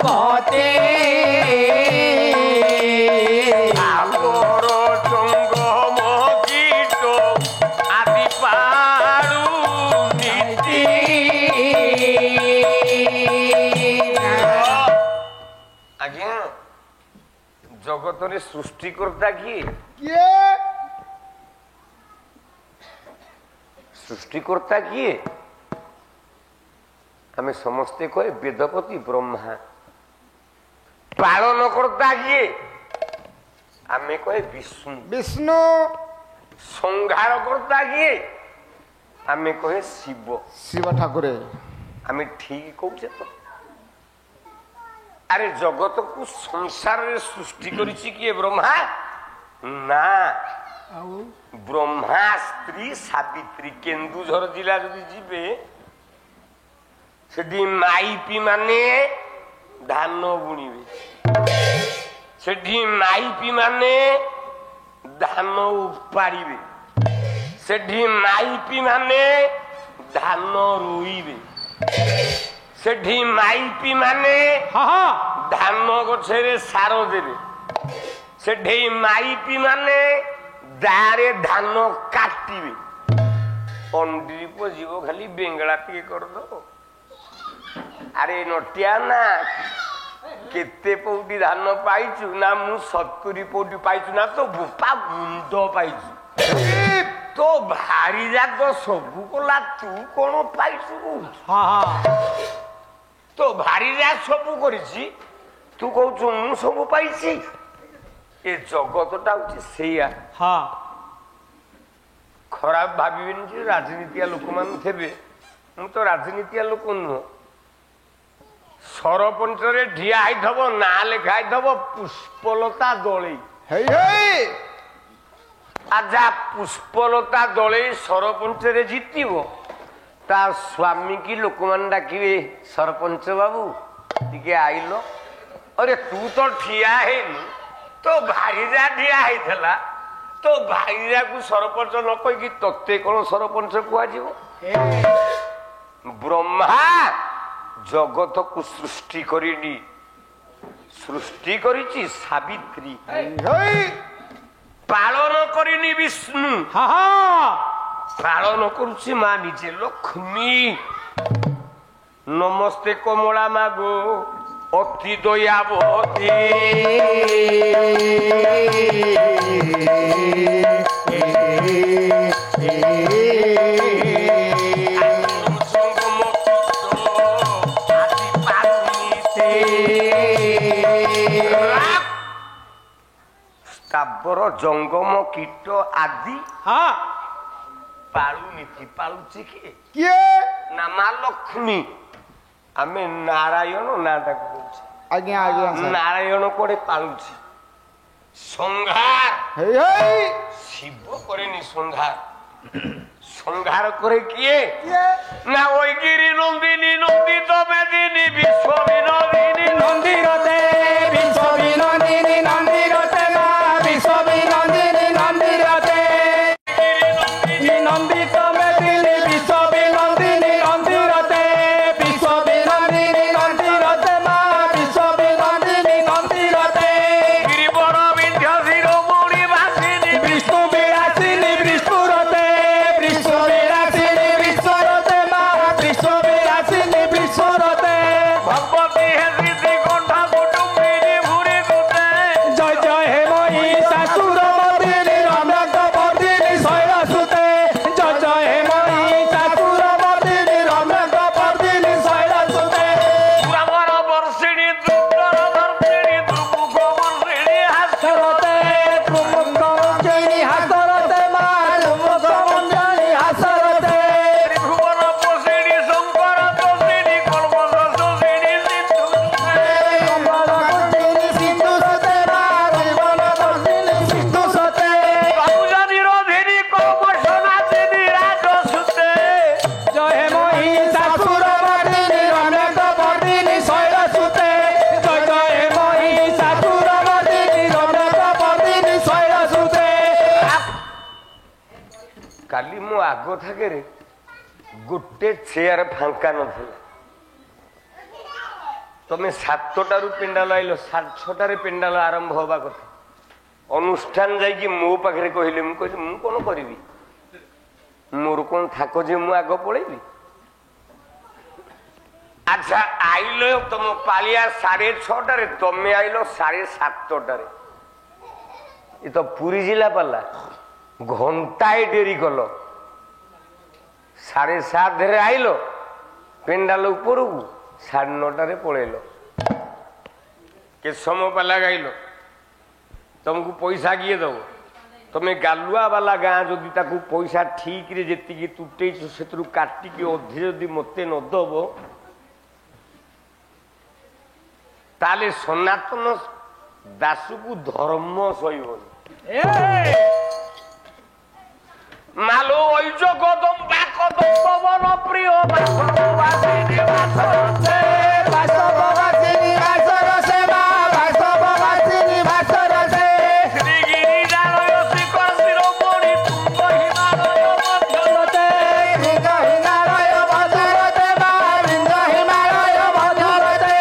ପତି। ଆମର ଜଙ୍ଗମ ଆଜ୍ଞା ଜଗତରେ ସୃଷ୍ଟିକର୍ତ୍ତା କିଏ? କିଏ? ସୃଷ୍ଟିକର୍ତ୍ତା କିଏ? ଆମେ ସମସ୍ତେ କହେ ବେଦପତି ବ୍ରହ୍ମା। ପାଳନକର୍ତ୍ତା କିଏ? ଆମେ କହେ ବିଷ୍ଣୁ। ବିଷ୍ଣୁ। ସଂହାରକର୍ତ୍ତା କିଏ? ଆମେ କହେ ଶିବ। ଶିବ ଠାକୁରେ। ଆମେ ଠିକ କହୁଛେ ତ? ଆରେ ଜଗତକୁ ସଂସାରରେ ସୃଷ୍ଟି କରିଛି କିଏ? ବ୍ରହ୍ମା ନା, ବ୍ରହ୍ମା ସ୍ତ୍ରୀ ସାବିତ୍ରୀ। କେନ୍ଦୁଝର ଜିଲ୍ଲା ଯଦି ଯିବେ ସେଠି ମାଇପି ମାନେ ଧାନ ବୁଣିବେ, ସେଠି ମାଇପି ମାନେ ଧାନ ଉପାଡ଼ିବେ, ସେଠି ମାଇପି ମାନେ ଧାନ ରୋଇବେ, ସେଠି ମାଇପି ମାନେ ଧାନ ଗଛରେ ସାର ଦେବେ, ସେଠି ମାଇପି ମାନେ ଦାରେ ଧାନ କାଟିବେ। ପଣ୍ଡିପ ଯିବ ଖାଲି ବେଙ୍ଗଳା ଟିକେ କରିଦବ। ଆରେ ନଟିଆ ନା କେତେ ପଉଟି ଧାନ ପାଇଛୁ? ନା ମୁଁ 70 ପଉଟି ପାଇଛୁ। ନା ତ ବୋପା ଗୁଣ୍ଡ ପାଇଛୁ। ତ ଭାରି ଯାକ ସବୁ କଲା, ତୁ କଣ ପାଇଛୁ? ତ ଭାରି ଯା ସବୁ କରିଛି, ତୁ କହୁଛୁ ମୁଁ ସବୁ ପାଇଛି। ଏ ଜଗତଟା ହଉଛି ସେଇଆ। ଖରାପ ଭାବିବେନି ଯେ ରାଜନୀତିଆ ଲୋକମାନେ ଥିବେ, ମୁଁ ତ ରାଜନୀତିଆ ଲୋକ ନୁହଁ। ସରପଞ୍ଚରେ ଠିଆ ହେଇଥବ, ନାଁ ଲେଖା ହେଇଥବ ପୁଷ୍ପଲତା ଦଳେଇ। ଆଚ୍ଛା, ପୁଷ୍ପଲତା ଦଳେଇ ସରପଞ୍ଚରେ ଜିତିବ, ତା ସ୍ୱାମୀ କି ଲୋକମାନେ ଡାକିବେ, ସରପଞ୍ଚ ବାବୁ ଟିକେ ଆଇଲ। अरे तू तो ठिया है तो भाईजा ठिया ହେଇଥିଲା तो भाईजा को सरपंच न कहि कि तत्ते कोन सरपंच कुआ जीव ब्रह्मा जगत को सृष्टि करिनी सृष्टि करिछि सावित्री पालन करिनी विष्णु पालन करुछि मां निजे लक्ष्मी नमस्ते कमला मागो अति दयावती स्थावर जंगम कीट आदि पालुनीति पालुची किए ना मां लक्ष्मी आमे नारायण ना आज्ञा आज्ञा नारायण कोड़े पालुची संहार शिव करेनी संहार संहार करे किए ना ओई गिरी नंदिनी नंदित मेदिनी विश्व विनोदिनी नंदिरते विश्व विनोदिनी नंदिरते मा विश्व विनोदिनी नंदिरते नंदित मेदिनी विश्व विनोदिनी नंदिरते विश्व विनोदिनी नंदिरते मा विश्व विनोदिनी नंदिरते गिरिवर विंध्य शिरोमणि वासिनी विष्णु विलासिनी विष्णुरते विष्णु विलासिनी विश्वरते मा विश्व विलासिनी विश्वरते भगवती है सिद्धि कंठा कुटुंबिनी भूरि कुते जय जय हे मई शाशुर मर्दिनी रम्यक मर्दिनी शैलसुते जय जय हे मई शाशुर मर्दिनी रम्यक मर्दिनी शैलसुते पुरावर वर्षिणी दुर्गर धर्षिणी दुर्मुख वर्षिणी हासरते प्रमुख मंजनी हासरते मा प्रमुख मंजनी हासरते त्रिभुवन पोषिणी शंकर दोषिणी कल्मष दोषिणी सिंधु सते मा जीवन दर्शिनी सिंधु सते बाबुजा निरोधिनी कल्मष नाशिनी राजसुते जय हे मई शाशुर मर्दिनी रम्यक मर्दिनी शैलसुते जय जय हे मई शाशुर मर्दिनी रम्यक मर्दिनी शैलसुते काली मो आगो थाके रे गोटे चेयर फांका नथिला तमे 7टारू पिंडाल आइलो 6टारे पिंडाल आरंभ होबा कथा अनुष्ठान जाई कि मो पाखरे कहिले मु कहि मु कोन करिवि मोर कोन थाको जे मु आगो पळेबि আচ্ছা আইলো তোম পালিয়া 6:30 তুমি আইলো 7:30 এ তো পুরী জেলা পালা ঘন্টায় দেরি কল 7:30 আইলো পেন্ডাল উপরকু 9:30 পড়েল কে সময় পালা গাইল তোমাকে পয়সা কিয়ে দেব তুমি গালুয়া বালা গাঁ যদি তাকে পয়সা ঠিক রে যেতিকি তুটেইছ সেতু কাটিকি অধে যদি মতে নদব তাহলে সনাতন দাসକୁ ধর্ম সইবনি মালো ওই জগদম বাকদম পবন প্রিয় বাসবাসিনী বাসরসে বাসবাসিনী বাসরসে মা বাসবাসিনী বাসরসে শ্রীগিরিজালয় শিখর শিরোমণি তুঙ্গ হিমালয় মধ্যবর্তী লিঙ্গ হিমালয় মধ্যবর্তী মা লিঙ্গ হিমালয় মধ্যবর্তী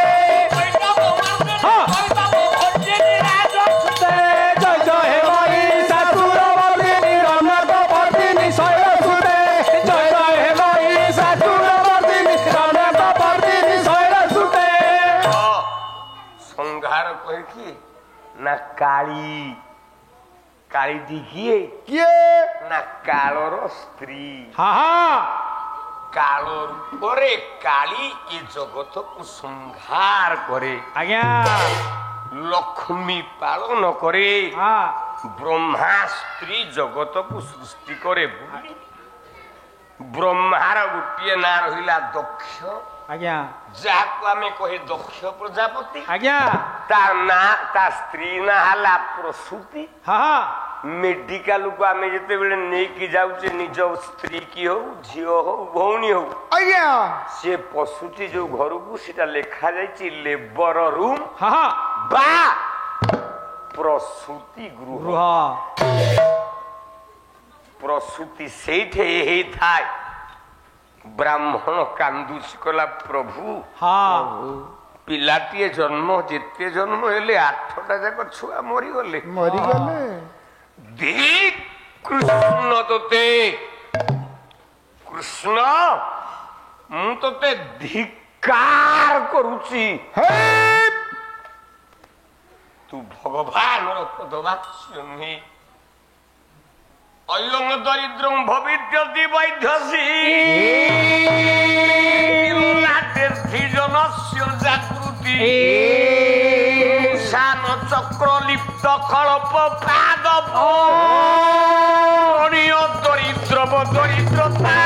জয় জয় হে মহিষাসুর মর্দিনী রণক মর্দিনী শৈলসুতে জয় জয় হে মহিষাসুর মর্দিনী রণক মর্দিনী শৈলসুতে সংহার করে কি না কালী কালীটি কিয়ে কিয়ে না কালর স্ত্রী হা হা কালর উপরে কালী এ জগতକୁ সংহার করে আজ্ঞা লক্ষ্মী পালন করে হা ব্রহ্মা স্ত্রী জগতକୁ সৃষ্টি করে বলি ব্রহ্মার গোটিয়ে না রহিলা দক্ষ আজ্ঞা যাহাକୁ ଆମେ କହେ ଦକ୍ଷ ପ୍ରଜାପତି আজ্ঞା ତା ସ୍ତ୍ରୀ ନା ହେଲା ପ୍ରସୂତି হা হা ମେଡିକାଲକୁ ଆମେ ଯେତେବେଳେ ନେଇକି ଯାଉଛେ ନିଜ ସ୍ତ୍ରୀ କି ହଉ ଝିଅ ହଉ ଭଉଣୀ ହଉ ଆଜ୍ଞା ସିଏ ପଶୁଟି ଯୋଉ ଘରକୁ ସେଟା ଲେଖା ଯାଇଛି ଲେବର ରୁମ୍ হা হা বা ପ୍ରସୂତି ଗୃହ গৃহ ପ୍ରସୂତି ସେଇଠି ହେଇଥାଏ ବ୍ରାହ୍ମଣ କାନ୍ଦୁଛି କଲା ପ୍ରଭୁ হা ପିଲାଟିଏ ଜନ୍ମ ଯେତେ ଜନ୍ମ ହେଲେ 8ଟା ଯାକ ଛୁଆ ମରିଗଲେ ମରିଗଲେ ଧିକ୍ କୃଷ୍ଣ ତୋତେ କୃଷ୍ଣ ମୁଁ ତୋତେ ଧିକ୍କାର କରୁଛି ତୁ ଭଗବାନର ପଦବାକ୍ୟ ଅୟଂ ଦରିଦ୍ରଂ ଭବିଷ୍ୟତି ବୈଧ୍ୟସୀ ଜନସ୍ୟ ଜାଗୃତି শান চক্র লিপ্ত কল্প পাদব দরিদ্র দরিদ্রতা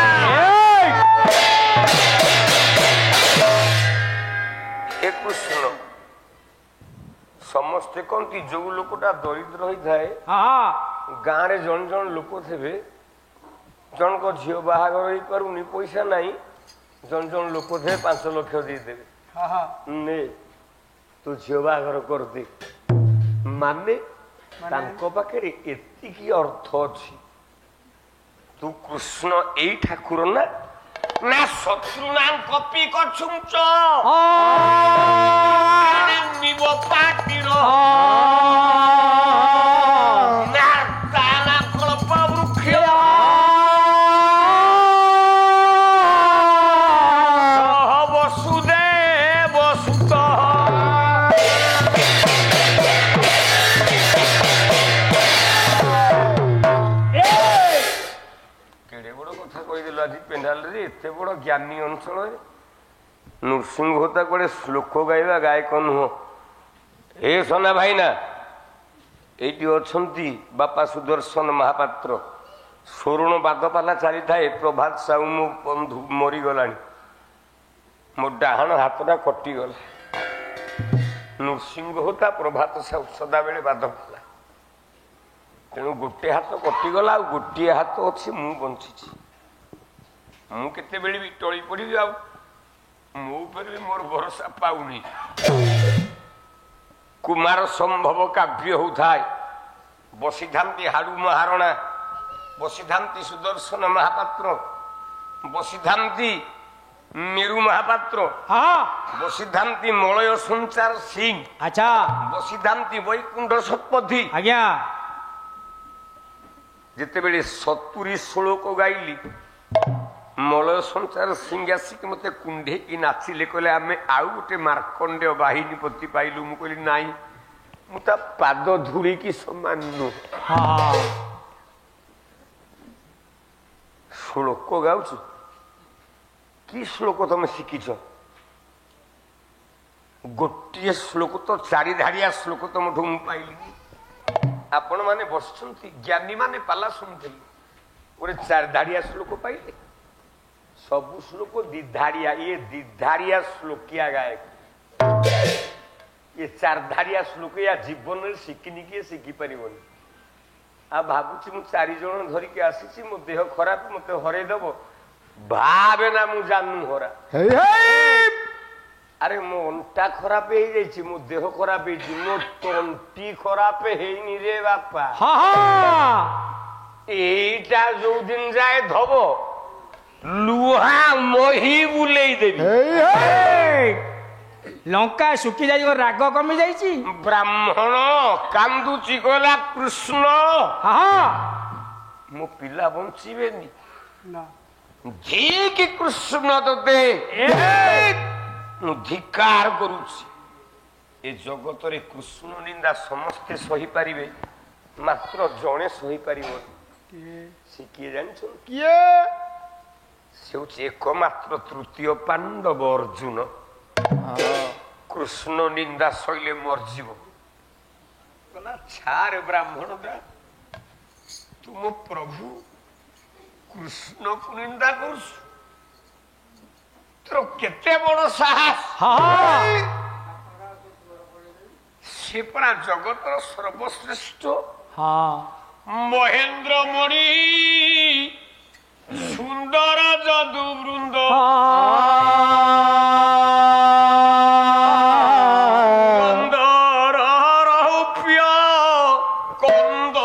হে কৃষ্ণ ସମସ୍ତେ କହନ୍ତି ଯୋଉ ଲୋକଟା ଦରିଦ୍ର ହେଇଥାଏ হা হা ଗାଁରେ ଜଣ ଜଣ ଲୋକ ଥିବେ ଜଣଙ୍କ ଝିଅ ବାହାଘର ହେଇପାରୁନି ପଇସା ନାହିଁ ଜଣ ଜଣ ଲୋକ ଥିବେ 5 ଲକ୍ଷ ଦେଇଦେବେ হা হা ନେ ତୁ ଝିଅ ବାହାଘର କରିଦେ ମାନେ ତାଙ୍କ ପାଖରେ ଏତିକି ଅର୍ଥ ଅଛି ତୁ କୃଷ୍ଣ ଏଇ ଠାକୁର ନା ନା ଶତ୍ରୁଣା କପି କଛୁଞ୍ଚ ନିବ ପାଟିର ନା ତାନା କଳ୍ପ ବୃକ୍ଷ ବସୁଦେବ ସୁତ କେଡେ ବଡ କଥା କହିଦେଲୁ ଆଜି ପେଣ୍ଡାଲରେ ଏତେ ବଡ ଜ୍ଞାନୀ ଅଞ୍ଚଳରେ ନୃସିଂହ ହୋତା କୁଆଡେ ଶ୍ଲୋକ ଗାଇବା ଗାୟକ ନୁହଁ ଏ ସନା ଭାଇନା ଏଇଠି ଅଛନ୍ତି ବାପା ସୁଦର୍ଶନ ମହାପାତ୍ର ସ୍ୱରୁଣ ବାଦପାଲା ଚାଲିଥାଏ ପ୍ରଭାତ ସାହୁ ମୋ ବନ୍ଧୁ ମରିଗଲାଣି ମୋ ଡାହାଣ ହାତଟା କଟିଗଲା ନୃସିଂହ ହୋତା ପ୍ରଭାତ ସାହୁ ସଦାବେଳେ ବାଦପାଲା ତେଣୁ ଗୋଟେ ହାତ କଟିଗଲା ଆଉ ଗୋଟିଏ ହାତ ଅଛି ମୁଁ ବଞ୍ଚିଛି ମୁଁ କେତେବେଳେ ବି ଟଳି ପଡ଼ିବି ଆଉ ମୋ ଉପରେ ବି ମୋର ଭରସା ପାଉନି କୁମାର ସମ୍ଭବ କାବ୍ୟ ହଉଥାଏ ବସିଥାନ୍ତି ହାଡୁ ମହାରଣା ବସିଥାନ୍ତି ସୁଦର୍ଶନ ମହାପାତ୍ର ବସିଥାନ୍ତି ମେରୁ ମହାପାତ୍ର হা ବସିଥାନ୍ତି ମଳୟ ସଞ୍ଚାର ସିଂ আচ্ছা ବସିଥାନ୍ତି ବୈକୁଣ୍ଠ ଶତପଥୀ আজ্ঞা ଯେତେବେଳେ 70 ଶ୍ଳୋକ ଗାଇଲି ମଳୟ ସଂସାର ସିଂହ ଆସିକି ମତେ କୁଣ୍ଢେଇକି ନାଚିଲେ, କହିଲେ ଆମେ ଆଉ ଗୋଟେ ମାର୍କଣ୍ଡେୟ ବାହିନୀ ପତି ପାଇଲୁ। ମୁଁ କହିଲି ନାଇଁ, ମୁଁ ତା ପାଦ ଧୂଳିକି ସମାନ ନୁହଁ। ଶ୍ଲୋକ ଗାଉଛୁ, କି ଶ୍ଲୋକ ତମେ ଶିଖିଛ? ଗୋଟିଏ ଶ୍ଲୋକ ତ, ଚାରି ଧାଡ଼ିଆ ଶ୍ଲୋକ ତମଠୁ ମୁଁ ପାଇଲିନି। ଆପଣ ମାନେ ବସିଛନ୍ତି, ଜ୍ଞାନୀ ମାନେ ପାଲା ଶୁଣୁଥିଲେ, ଗୋଟେ ଚାରି ଧାଡ଼ିଆ ଶ୍ଲୋକ ପାଇଲେ। ସବୁ ଶ୍ଲୋକ ଦିଧାଡ଼ିଆ, ଇଏ ଦିଧାଡ଼ିଆ ଶ୍ଲୋକିଆ ଗାୟକ। ଇଏ ଚାରି ଧାଡ଼ିଆ ଶ୍ଲୋକ ୟା ଜୀବନରେ ଶିଖିନି, କିଏ ଶିଖିପାରିବନି। ଆଉ ଭାବୁଛି ମୁଁ 4 ଜଣ ଧରିକି ଆସିଛି, ମୋ ଦେହ ଖରାପ, ମତେ ହରେଇଦବ, ଭାବେ ନା ମୁଁ ଜାନୁ ହରା। ଆରେ ମୋ ଅଣ୍ଟା ଖରାପ ହେଇଯାଇଛି, ମୋ ଦେହ ଖରାପ ହେଇଛି, ମୋ ତଣ୍ଟି ଖରାପ ହେଇନି ରେ ବାପା। এইটা যৌদিন যায় ধব লুহা মহি বুলেই দেবি। লঙ্কা শুকি যাই, রাগ কমি যাইছি। ব্রাহ্মণ কান্দুচি গলা কৃষ্ণ, ମୋ ପିଲା ବଞ୍ଚିବେନି। ଯିଏକି କୃଷ୍ଣ ତତେ ମୁଁ ଧିକାର କରୁଛି। ଏ ଜଗତରେ କୃଷ୍ଣ ନିନ୍ଦା ସମସ୍ତେ ସହିପାରିବେ, ମାତ୍ର ଜଣେ ସହିପାରିବନି। ସେ କିଏ ଜାଣିଛ? କିଏ? ସେ ହଉଛି ଏକମାତ୍ର ତୃତୀୟ ପାଣ୍ଡବ ଅର୍ଜୁନ। କୃଷ୍ଣ ନିନ୍ଦା ସହିଲେ ମରିଯିବ। କହିଲା ଛାରେ ବ୍ରାହ୍ମଣଟା, ତୁମ ପ୍ରଭୁ କୃଷ୍ଣକୁ ନିନ୍ଦା କରୁଛୁ, ତୋର କେତେ ବଡ ସାହସ। ସେ ପରା ଜଗତର ସର୍ବଶ୍ରେଷ୍ଠ ମହେନ୍ଦ୍ର ମଣି, ସୁନ୍ଦର ଯଦୁ ବୃନ୍ଦ, କନ୍ଦର ରୌପ୍ୟ କନ୍ଦ,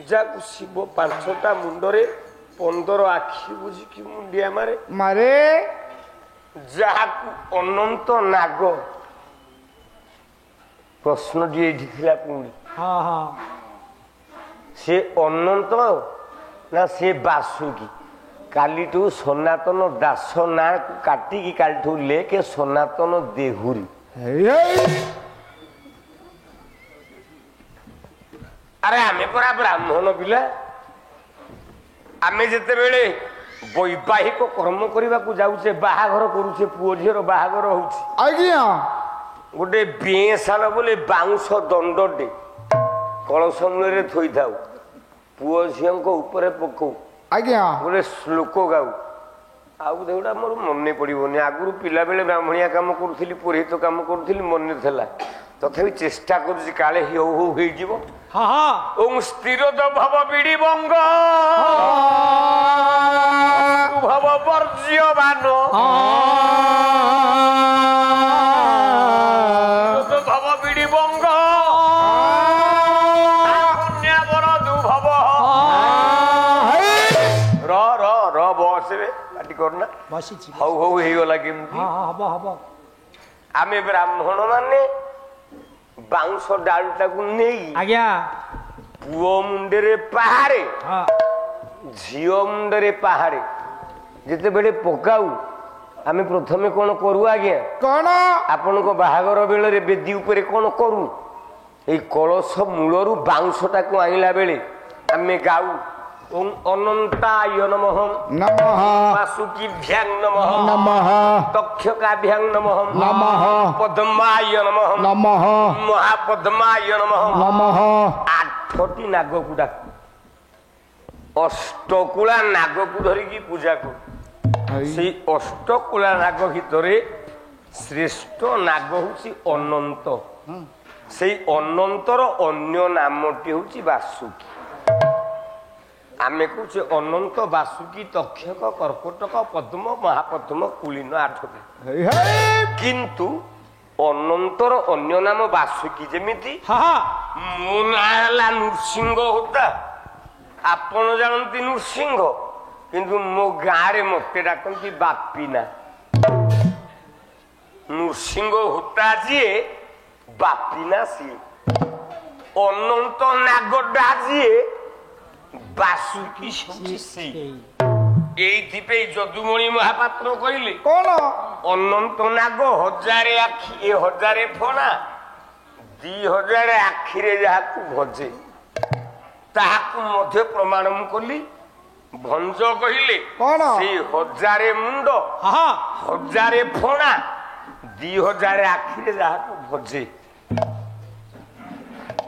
ଯାକୁ ଶିବ 5ଟା ମୁଣ୍ଡରେ 15 ଆଖି ବୁଝିକି ମୁଣ୍ଡିଆ ମାରେ ମାରେ, ଯାହାକୁ ଅନନ୍ତ ନାଗ। ପ୍ରଶ୍ନଟି ଏଇଠି ଥିଲା ପୁଣି, ସେ ଅନନ୍ତ ନା ସେ ବାସୁକି? କାଲିଠୁ ସନାତନ ଦାସ ନାଁକୁ କାଟିକି କାଲିଠୁ ଲେଖେ ସନାତନ ଦେହୁରୀ। ଆରେ ଆମେ ପରା ବ୍ରାହ୍ମଣ ପିଲା, ଆମେ ଯେତେବେଳେ ବୈବାହିକ କର୍ମ କରିବାକୁ ଯାଉଛେ, ବାହାଘର କରୁଛେ, ପୁଅ ଝିଅର ବାହାଘର ହଉଛି, ଆଜ୍ଞା, ଗୋଟେ ବେଁଶାଳ ବୋଲେ ବାଉଁଶ ଦଣ୍ଡଟେ କଳସ ମୂଳରେ ଥୋଇଥାଉ, ପୁଅ ଝିଅଙ୍କ ଉପରେ ପକଉ, ଆଜ୍ଞା, ଗୋଟେ ଶ୍ଲୋକ ଗାଉ, ଆଉ ଦେଉଟା ମୋର ମନେ ପଡ଼ିବନି। ଆଗରୁ ପିଲାବେଳେ ବ୍ରାହ୍ମଣିଆ କାମ କରୁଥିଲି, ପୁରୋହିତ କାମ କରୁଥିଲି, ମନେ ଥିଲା। ତଥାପି ଚେଷ୍ଟା କରୁଛି କାଳେ ହଉ ହଉ ହେଇଯିବ। ଓଁ ସ୍ଥିର ଭବ ବିଡ଼ି ବଙ୍ଗ ଭବ ବର୍ଜ୍ୟବାନ ଭବ ବିଡ଼ି ବଙ୍ଗ କନ୍ୟାବର ଦୁଭବ ର ର ର ବସରେ ପାଟି କରନା। ହଉ ହଉ ହେଇଗଲା କେମିତି? ଆମେ ବ୍ରାହ୍ମଣ ମାନେ ବାଉଁଶ ଡାଳଟାକୁ ନେଇ ଆଜ୍ଞା ପୁଅ ମୁଣ୍ଡରେ ପାହାରେ ଝିଅ ମୁଣ୍ଡରେ ପାହାରେ ଯେତେବେଳେ ପକାଉ ଆମେ ପ୍ରଥମେ କଣ କରୁ ଆଜ୍ଞା? କଣ ଆପଣଙ୍କ ବାହାଘର ବେଳରେ ବେଦୀ ଉପରେ କଣ କରୁ? ଏଇ କଳସ ମୂଳରୁ ବାଉଁଶଟାକୁ ଆଣିଲା ବେଳେ ଆମେ ଗାଉ ଓಂ ଅନନ୍ତାୟ ନମଃ ନମଃ ବାସୁକିଭ୍ୟାଂ ନମଃ ନମଃ ତକ୍ଷକାଭ୍ୟାଂ ନମଃ ନମଃ ପଦ୍ମାୟ ନମଃ ନମଃ ମହାପଦ୍ମାୟ ନମଃ ନମଃ 8ଟି ନାଗକୁ ଡାକୁ। ଅଷ୍ଟକୁଳା ନାଗକୁ ଧରିକି ପୂଜା କରୁ। ସେଇ ଅଷ୍ଟକୁଳା ନାଗ ଭିତରେ ଶ୍ରେଷ୍ଠ ନାଗ ହଉଛି ଅନନ୍ତ। ସେଇ ଅନନ୍ତର ଅନ୍ୟ ନାମଟି ହଉଛି ବାସୁକି। ଆମେ କହୁଛେ ଅନନ୍ତ, ବାସୁକି, ତକ୍ଷକ, କର୍କଟକ, ପଦ୍ମ, ମହାପଦ୍ମ, କୁଳିନ 8ଟି। କିନ୍ତୁ ଅନନ୍ତର ଅନ୍ୟ ନାମ ବାସୁକି। ଯେମିତି ମୋ ନାଁ ହେଲା ନୃସିଂହ ହୋତା, ଆପଣ ଜାଣନ୍ତି ନୃସିଂହ, କିନ୍ତୁ ମୋ ଗାଁରେ ମତେ ଡାକନ୍ତି ବାପିନା। ନୃସିଂହ ହୋତା ଯିଏ, ବାପିନା ସିଏ। ଅନନ୍ତ ନାଗଟା ଯିଏ, ବାସୁକି ସିଏ। এইଥିପାଇଁ ଯଦୁମଣି ମହାପାତ୍ର କହିଲେ କଣ ଅନନ୍ତ ନାଗ 1000 ଆଖି, 1000 ଫଣା, 2000 ଆଖିରେ ଯାହାକୁ ଭଜେ ତାହାକୁ ମଧ୍ୟ ପ୍ରମାଣ ମୁଁ କଲି। ଭଞ୍ଜ କହିଲେ କଣ? ସେ 1000 ମୁଣ୍ଡ, 1000 ଫଣା, 2000 ଆଖିରେ ଯାହାକୁ ଭଜେ।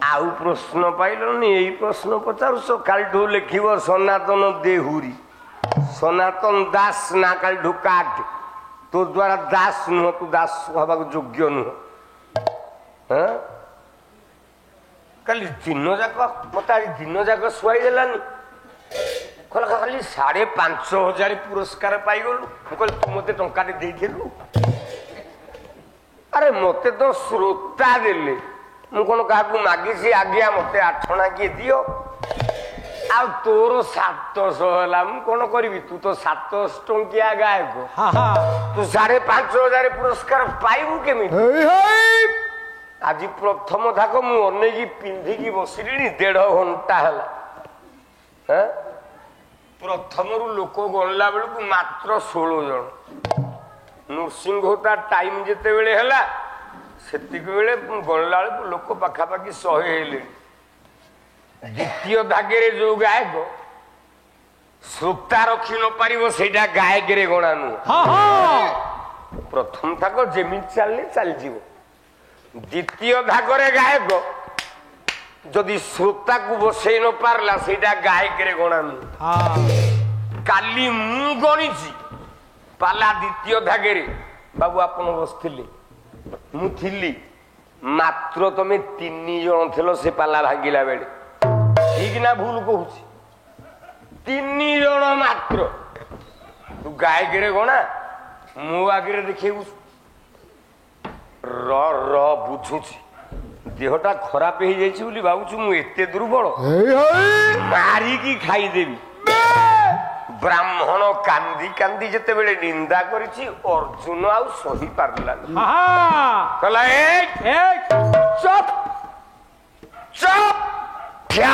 ଆଉ ପ୍ରଶ୍ନ ପାଇଲନି? ଏଇ ପ୍ରଶ୍ନ ପଚାରୁଛ? କାଲିଠୁ ଲେଖିବ ସନାତନ ଦେହୁରୀ, ସନାତନ ଦାସ ନା କାଲିଠୁ କାଟ। ତୋ ଦ୍ୱାରା ଦାସ ନୁହଁ, ତୁ ଦାସ ହବାକୁ ଯୋଗ୍ୟ ନୁହଁ। କାଲି ଦିନ ଯାକ ମତେ ଆଜି ଦିନ ଯାକ ଶୁଆଇ ଦେଲାନି। କହିଲା ଖାଲି 5,500 ପୁରସ୍କାର ପାଇଗଲୁ। ମୁଁ କହିଲି ତୁ ମତେ ଟଙ୍କାଟେ ଦେଇଥିଲୁ? ଆରେ ମତେ ତ ଶ୍ରୋତା ଦେଲେ, ମୁଁ କଣ କାହାକୁ ମାଗିଛି ଆଜ୍ଞା ମତେ 8 ଅଣା କିଏ ଦିଅ? ଆଉ ତୋର 700 ହେଲା, ମୁଁ କଣ କରିବି? ତୁ ତ 700 ଟଙ୍କିଆ ଗାୟକ, ତୁ 5,500 ପୁରସ୍କାର ପାଇବୁ କେମିତି? ଆଜି ପ୍ରଥମ ଥାକ ମୁଁ ଅନେଇକି ପିନ୍ଧିକି ବସିଲିଣି 1.5 ଘଣ୍ଟା ହେଲା। ପ୍ରଥମରୁ ଲୋକ ଗଣିଲା ବେଳକୁ ମାତ୍ର 16 ଜଣ। ନୃସିଂହ ତା ଟାଇମ ଯେତେବେଳେ ହେଲା ସେତିକି ବେଳେ ଗଣିଲା ବେଳକୁ ଲୋକ ପାଖାପାଖି 100 ହେଲେଣି। ଦ୍ୱିତୀୟ ଧାଗରେ ଯୋଉ ଗାୟକ ଶ୍ରୋତା ରଖି ନ ପାରିବ ସେଇଟା ଗାୟକରେ ଗଣା ନୁହଁ। ପ୍ରଥମ ଥାକ ଯେମିତି ଚାଲିଲେ ଚାଲିଯିବ। ଦ୍ୱିତୀୟ ଧାଗରେ ଗାୟକ ଯଦି ଶ୍ରୋତାକୁ ବସେଇ ନ ପାରିଲା ସେଇଟା ଗାୟକରେ ଗଣା ନୁହଁ। କାଲି ମୁଁ ଗଣିଛି ପାଲା ଦ୍ୱିତୀୟ ଧାଗରେ, ବାବୁ ଆପଣ ବସିଥିଲେ, ମୁଁ ଥିଲି, ମାତ୍ର ତମେ 3 ଜଣ ଥିଲ ସେ ପାଲା ଭାଙ୍ଗିଲା ବେଳେ। ଠିକ ନା ଭୁଲ କହୁଛି? 3 ଜଣ ମାତ୍ର। ତୁ ଗାୟକରେ ଗଣା, ମୋ ଆଗରେ ଦେଖେଇବୁ। ର ବୁଝୁଛି ଦେହଟା ଖରାପ ହେଇଯାଇଛି ବୋଲି ଭାବୁଛୁ ମୁଁ ଏତେ ଦୁର୍ବଳ, ମାରିକି ଖାଇଦେବି। ବ୍ରାହ୍ମଣ କାନ୍ଦି କାନ୍ଦି ଯେତେବେଳେ ନିନ୍ଦା କରିଛି ଅର୍ଜୁନ ଆଉ ସହି ପାରିଲାନି। କହିଲା ଚୁପ୍ ଚୁପ୍ ଠିଆ।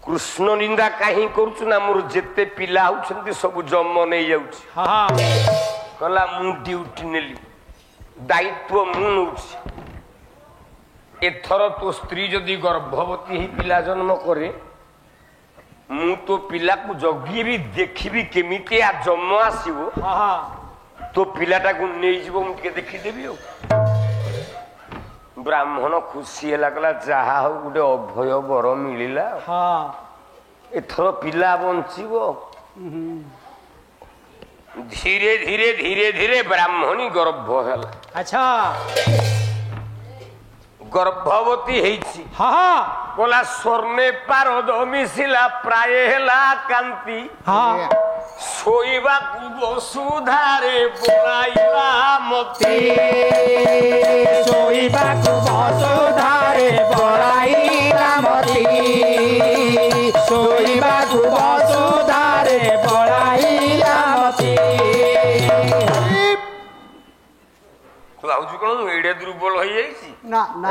କୃଷ୍ଣ ନିନ୍ଦା କାହିଁ କରୁଛୁ? ନା ମୋର ଯେତେ ପିଲା ହଉଛନ୍ତି ସବୁ ଜନ୍ମ ନେଇଯାଉଛି। କହିଲା ମୁଁ ଡ୍ୟୁଟି ନେଲି, ଦାୟିତ୍ୱ ମୁଁ ନଉଛି। ଏଥର ତୋ ସ୍ତ୍ରୀ ଯଦି ଗର୍ଭବତୀ ହେଇ ପିଲା ଜନ୍ମ କରେ, ମୁଁ ତୋ ପିଲାକୁ ଜଗିବି, ଦେଖିବି କେମିତିଆ ଜନ୍ମ ଆସିବ। ତୋ ପିଲାଟାକୁ ନେଇଯିବ, ମୁଁ ଟିକେ ଦେଖିଦେବି। ଆଉ ବ୍ରାହ୍ମଣ ଖୁସି ହେଲା, କହିଲା ଯାହା ହଉ ଗୋଟେ ଅଭୟ ବର ମିଳିଲା, ଏଥର ପିଲା ବଞ୍ଚିବ। धीरे धीरे धीरे धीरे ब्राह्मणी गर्भ है। अच्छा गर्भवती ହେଇଛି हाँ बोला स्वर्णे पारद मिशिला प्राय हेला कांति हाँ ଶୋଇବାକୁ ବସୁଧାରେ ବୋଳାଇଲା ମତେ ଶୋଇବାକୁ ବସୁଧାରେ ବଳାଇଲା ମତେ ଶୋଇବାକୁ ବସୁଧାରେ ବଳାଇଲା ମତେ ତୁ ଭାବୁଛୁ କଣ ମୁଁ ଏଡେ ଦୁର୍ବଳ ହେଇଯାଇଛି ନା ନା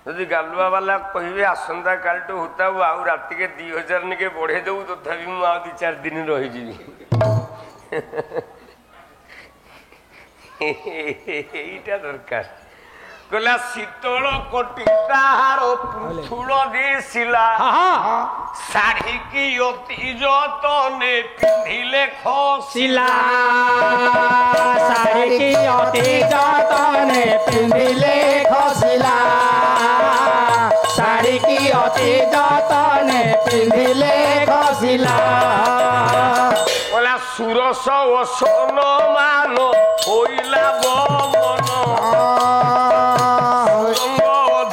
ଯଦି ଗାଲୁଆ ବାଲା କହିବେ ଆସନ୍ତା କାଲିଠୁ ହୁତାଉ ଆଉ ରାତିକେ 2000 ନିକେ ବଢେଇ ଦେବୁ ତଥାପି ମୁଁ ଆଉ 2-4 ଦିନ ରହିଯିବି এইটা দরকার কলা শীতল কোটি তাহার পুথুল দিছিলা শাড়ি কি অতি যতনে পিন্ধিলে খসিলা ଶାଢ଼ୀ କି ଅତି ଯତନେ ପିନ୍ଧିଲେ ଖସିଲା ଶାଢ଼ୀ କି ଅତି ଯତନେ ପିନ୍ଧିଲେ ଖସିଲା কলা সুরস ও সনমান হইলা বমন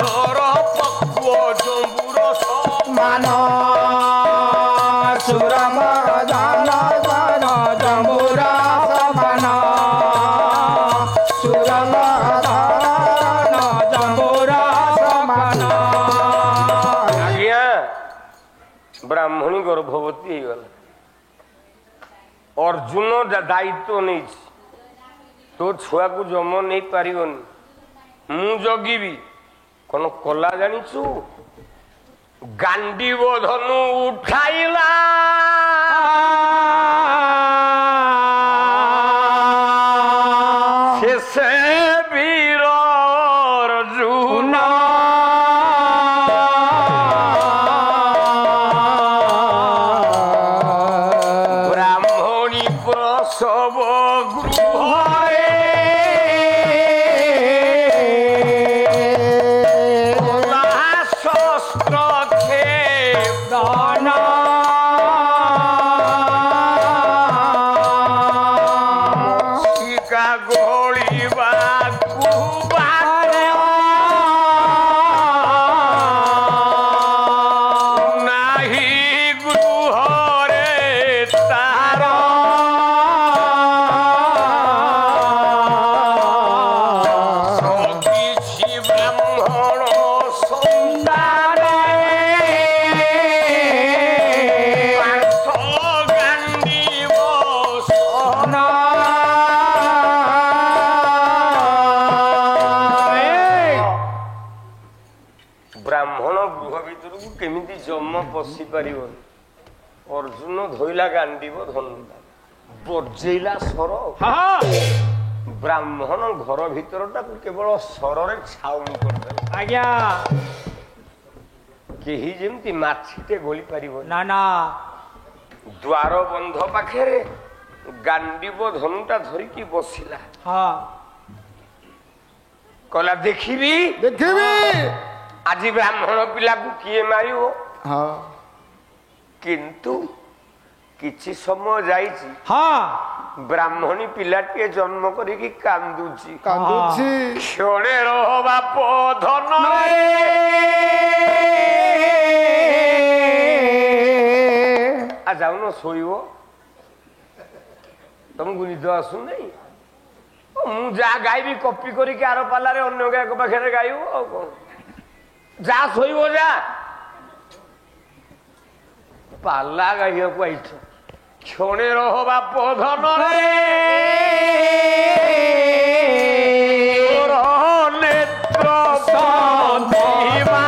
ধর পক্ব জম্বুর ମାନ ସୁରମର ଜନ ଜନ ଜମ୍ବୁର ସମାନ ସୁରମର ଜନ ଜମ୍ବୁର ସମାନ ଆଜ୍ଞା ବ୍ରାହ୍ମଣୀ ଗର୍ଭବତୀ ହେଇଗଲା ଅର୍ଜୁନ ଦାୟିତ୍ୱ ନେଇଛି ତୋ ଛୁଆକୁ ଜନ୍ମ ନେଇ ପାରିବନି ମୁଁ ଜଗିବି କଣ କଲା ଜାଣିଛୁ ଗାଣ୍ଡିବ ଧନୁ ଉଠାଇଲା ଶେଷେ ବୀର ଅର୍ଜୁନ ବ୍ରାହ୍ମଣୀ ପ୍ରସବ ଗୃହରେ ଶସ୍ତ୍ର ଦନ ଶିକା ଗୋଳିବାକୁ ଆରେ ନାହିଁ ଗୃହରେ ତାର କିଛି ବ୍ରାହ୍ମଣ ସନ୍ତାନ ପାଠ ଗାଣ୍ଡିବ ନ ବ୍ରାହ୍ମଣ ଗୃହ ଭିତରକୁ କେମିତି ଜମ ପଶି ପାରିବନି ଅର୍ଜୁନ ଧୋଇଲା ଗାଣ୍ଡିବ ଧନୁ ବଜେଇଲା ସ୍ୱର हाँ ବ୍ରାହ୍ମଣ ଘର ଭିତରଟାକୁ କେବଳ ସ୍ୱରରେ ଛାଉଣି କରିଦେଲା आज्ञा କେହି ଯେମିତି ମାଛିଟେ ଗଳି ପାରିବନି ना ନା ଦ୍ୱାର ବନ୍ଧ ପାଖରେ ଗାଣ୍ଡିବ ଧନୁଟା ଧରିକି ବସିଲା हाँ କହିଲା ଦେଖିବି ଦେଖିବି ଆଜି ବ୍ରାହ୍ମଣ ପିଲାକୁ କିଏ ମାରିବ ହଁ କିନ୍ତୁ କିଛି ସମୟ ଯାଇଛି हाँ ବ୍ରାହ୍ମଣୀ ପିଲାଟିଏ ଜନ୍ମ କରିକି କାନ୍ଦୁଛି କାନ୍ଦୁଛି କ୍ଷଣେ ରହ ବାପ ଧନ ଯାଉନ ଶୋଇବ ତମକୁ ନିଦ ଆସୁନାହିଁ ମୁଁ ଯାହା ଗାଇବି କପି କରିକି ଆର ପାଲାରେ ଅନ୍ୟ ଗାୟକ ପାଖରେ ଗାଇବ ଆଉ କଣ ଯା ଶୋଇବ ଯା ପାଲା ଗାଇବାକୁ ଆଇଛ କ୍ଷଣେ ରହ ବାପ ଧନ ନେତ୍ର ସନ୍ଧିବା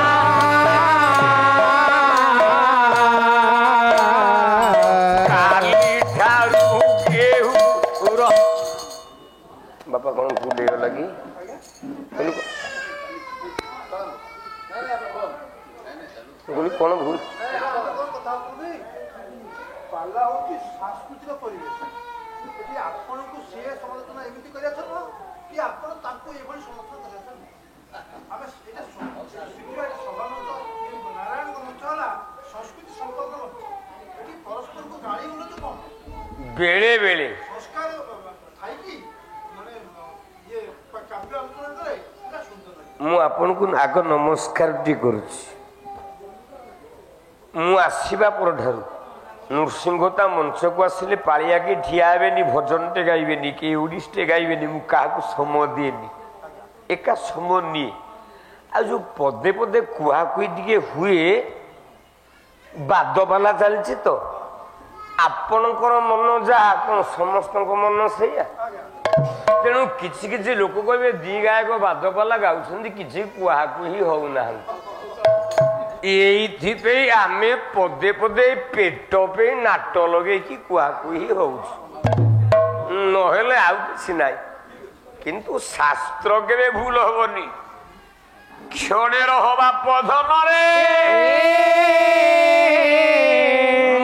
ବାପା କଣ ଭୁଲ ହେଇଗଲା କି କଣ ଭୁଲ ପାଲା ହଉଛି ସାଂସ୍କୃତିକ ପରିବେଶ ଏଠି ଆପଣଙ୍କୁ ସିଏ ସମାଲୋଚନା ଏମିତି କରିବା ଛଡା କି ଆପଣ ତାଙ୍କୁ ଏଭଳି ସମର୍ଥନ କରିବା ଛଡା ଆମେ ଏଇଟା ଶିଖିବା ସଭାମଞ୍ଚ ନାରାୟଣଙ୍କ ମଞ୍ଚ ହେଲା ସଂସ୍କୃତି ସମ୍ପର୍କ ମଞ୍ଚ ଏଠି ପରସ୍ପରକୁ ଗାଳି ଗୁଣଜ କଣ बेले बेले ସଂସ୍କାର ଥାଇକି ମାନେ ଇଏ କାବ୍ୟ ଆଲୋଚନା କରେ ସେଟା ସୁନ୍ଦର ଲାଗେ। ମୁଁ ଆପଣଙ୍କୁ ଆଗ ନମସ୍କାରଟି କରୁଛି। ମୁଁ ଆସିବା ପରଠାରୁ ନୃସିଂହତା ମଞ୍ଚକୁ ଆସିଲେ ପାଳିଆକି ଠିଆ ହେବେନି, ଭଜନଟେ ଗାଇବେନି, କି ଓଡ଼ିଶଟେ ଗାଇବେନି, ମୁଁ କାହାକୁ ସମୟ ଦିଏନି, ଏକା ସମୟ ନିଏ। ଆଉ ଯୋଉ ପଦେ ପଦେ କୁହାକୁହି ଟିକେ ହୁଏ, ବାଦବାଲା ଚାଲିଛି ତ, ଆପଣଙ୍କର ମନ ଯାହା କଣ ସମସ୍ତଙ୍କ ମନ ସେଇଆ। ତେଣୁ କିଛି କିଛି ଲୋକ କହିବେ ଦି ଗାୟକ ବାଦବାଲା ଗାଉଛନ୍ତି, କିଛି କୁହାକୁହି ହଉନାହାନ୍ତି। ଏଇଥିପାଇଁ ଆମେ ପଦେ ପଦେ ପେଟ ପାଇଁ ନାଟ ଲଗେଇକି କୁହାକୁହି ହଉଛୁ, ନହେଲେ ଆଉ କିଛି ନାହିଁ। କିନ୍ତୁ ଶାସ୍ତ୍ର କେବେ ଭୁଲ ହବନି। କ୍ଷଣେ ରହବା ପଧନରେ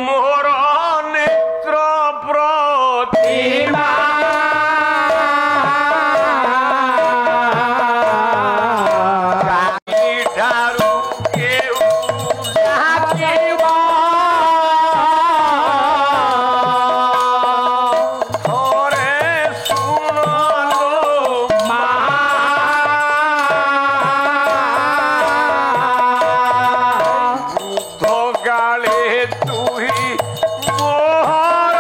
ମୋର ନେତ୍ର ପ୍ରତିମା ଠାରୁ କେଉ ଥରେ ଶୁଣଲୋ ମା ଗାଳେ ତୁହି ମୋହର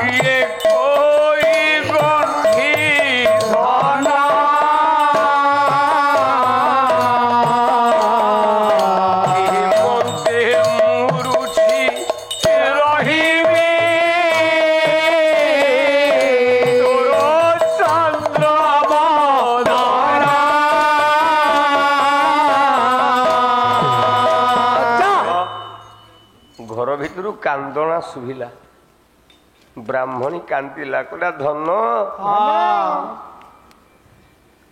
ଇଏ କୋଇ ଗଣ୍ଠି ଧନ ମତେ ମୁରୁଛି ରହିବି ତୋର ଚନ୍ଦ୍ର ବଦନ। ଘର ଭିତରୁ କାନ୍ଦଣା ଶୁଭିଲା। ବ୍ରାହ୍ମଣୀ କାନ୍ଦିଲା, କହିଲା ଧନ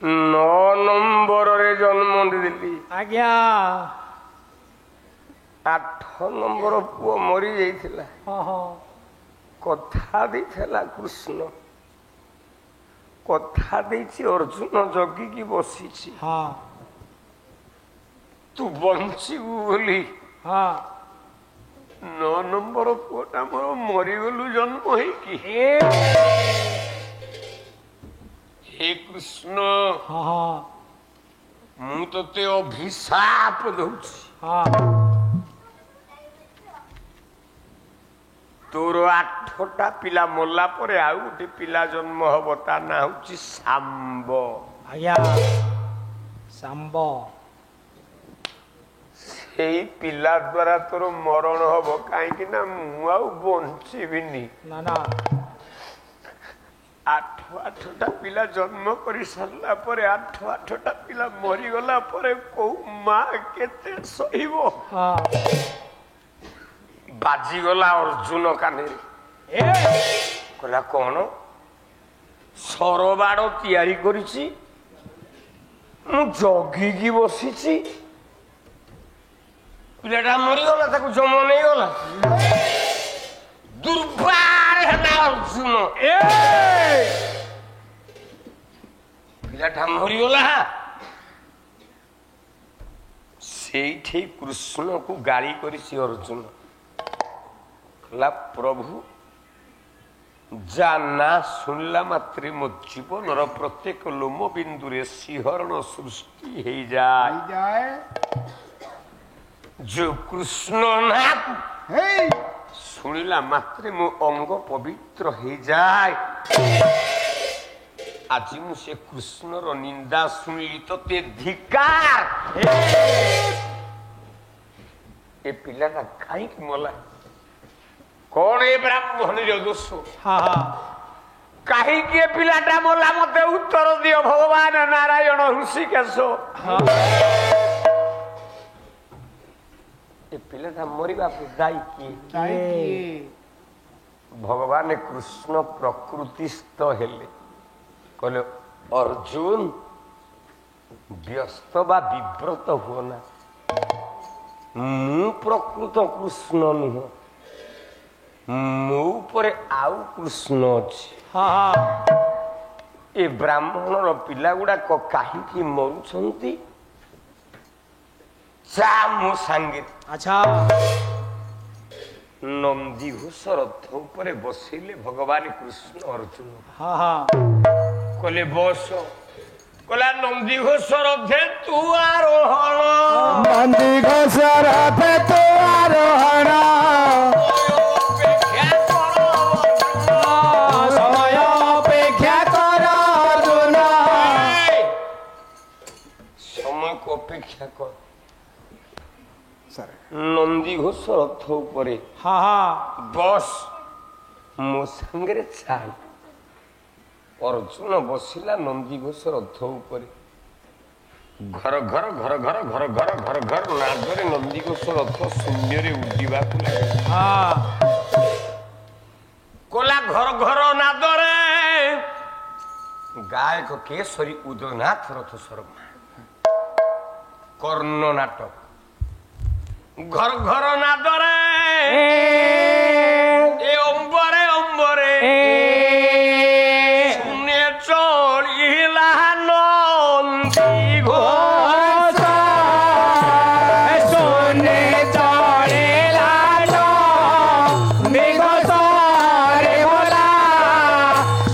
9 ନମ୍ବରରେ ଜନ୍ମ ଦେଲି, ଆଜ୍ଞା 8 ନମ୍ବର ପୁଅ ମରି ଯାଇଥିଲା। କଥା ଦେଇଥିଲା କୃଷ୍ଣ, କଥା ଦେଇଛି ଅର୍ଜୁନ ଜଗିକି ବସିଛି, ତୁ ବଞ୍ଚିବୁ ବୋଲି। 9 ନମ୍ବର ପୁଅଟା ମୋର ମରିଗଲୁ ଜନ୍ମ ହେଇକି। ହେ କୃଷ୍ଣ, ମୁଁ ତତେ ଅଭିଶାପ ଦଉଛି, ତୋର 8ଟା ପିଲା ମଲା ପରେ ଆଉ ଗୋଟେ ପିଲା ଜନ୍ମ ହବ, ତା ନାଁ ହଉଛି ଶାମ୍ବ। ଆଜ୍ଞା ଶାମ୍ବ। ସେଇ ପିଲା ଦ୍ୱାରା ତୋର ମରଣ ହବ, କାହିଁକି ନା ମୁଁ ଆଉ ବଞ୍ଚିବିନି। ନା ନା 8ଟା ପିଲା ଜନ୍ମ କରି ସାରିଲା ପରେ 8ଟା ପିଲା ମରିଗଲା ପରେ କୋଉ ମା କେତେ ସହିବ। ବାଜିଗଲା ଅର୍ଜୁନ କାନରେ, କହିଲା କଣ ସରବାଡ଼ ତିଆରି କରିଛି, ମୁଁ ଜଗିକି ବସିଛି, ପିଲାଟା ମରିଗଲା, ତାକୁ ଜମ ନେଇଗଲା। ଦୁର୍ବାର ହେଲା ଅର୍ଜୁନ, ପିଲାଟା ମରିଗଲା। ସେଇଠି କୃଷ୍ଣକୁ ଗାଳି କରିଛି ଅର୍ଜୁନ, କହିଲା ପ୍ରଭୁ ଯା ନା ଶୁଣିଲା ମାତ୍ରେ ମୋ ଜୀବନର ପ୍ରତ୍ୟେକ ଲୋମ ବିନ୍ଦୁରେ ଶିହରଣ ସୃଷ୍ଟି ହେଇଯାଏ। जो कृष्ण नाम शुणिला मात्रे मो अंग पवित्र हो जाए। आज मुझे कृष्ण रो निंदा शुणिली तो ते धिकार ए पिलाटा कहीं मला कौन ए ब्राह्मण रो दोष कहीं के पिलाटा मला मते उत्तर दियो भगवान नारायण ऋषिकेश। ए पिलाटा मरिबा दायी किए? भगवान कृष्ण प्रकृतिस्थ हेले कहले अर्जुन व्यस्त बा विव्रत हुना मु प्रकृत कृष्ण नुह मो परे आउ कृष्ण अछि। ए ब्राह्मण पिला गुड़ा कहीं मरुछंती चा मो सांगे। अच्छा ନନ୍ଦିଘୋଷ ରଥ ଉପରେ ବସେଇଲେ ଭଗବାନ କୃଷ୍ଣ ଅର୍ଜୁନ ହଁ ହଁ କହିଲେ ବସ କହିଲା ନନ୍ଦିଘୋଷ ରଥେ ତୁ ଆରୋହଣ ନନ୍ଦୀ ଘୋଷ ରଥେ ତୁ ଆରୋହଣ ସମୟ ଅପେକ୍ଷା କର ଅର୍ଜୁନ ସମୟକୁ ଅପେକ୍ଷା କର ନନ୍ଦିଘୋଷ ରଥ ଉପରେ ହଁ ହଁ ବସ୍ ମୋ ସାଙ୍ଗରେ ଚାଲ ଅର୍ଜୁନ ବସିଲା ନନ୍ଦିଘୋଷ ରଥ ଉପରେ ଘର ଘର ଘର ଘର ଘର ଘର ଘର ଘର ନାଦରେ ନନ୍ଦିଘୋଷ ରଥ ଶୂନ୍ୟରେ ଉଡ଼ିବାକୁ ଲାଗେ ହଁ କୋଲା ଘର ଘର ନାଦରେ ଗାୟକ କେଶରୀ ଉଦୟନାଥ ରଥ ଶର୍ମା କର୍ଣ୍ଣ ନାଟକ ଘର ଘର ନାଦରେ ଏ ଅମ୍ବରେ ଅମ୍ବରେ ଶୂନ୍ୟ ଚଳିଲା ନନ୍ଦିଘୋଷ ଶୂନ୍ୟ ଚଳିଲା ନନ୍ଦିଘୋଷ ରେ ଭୋଲା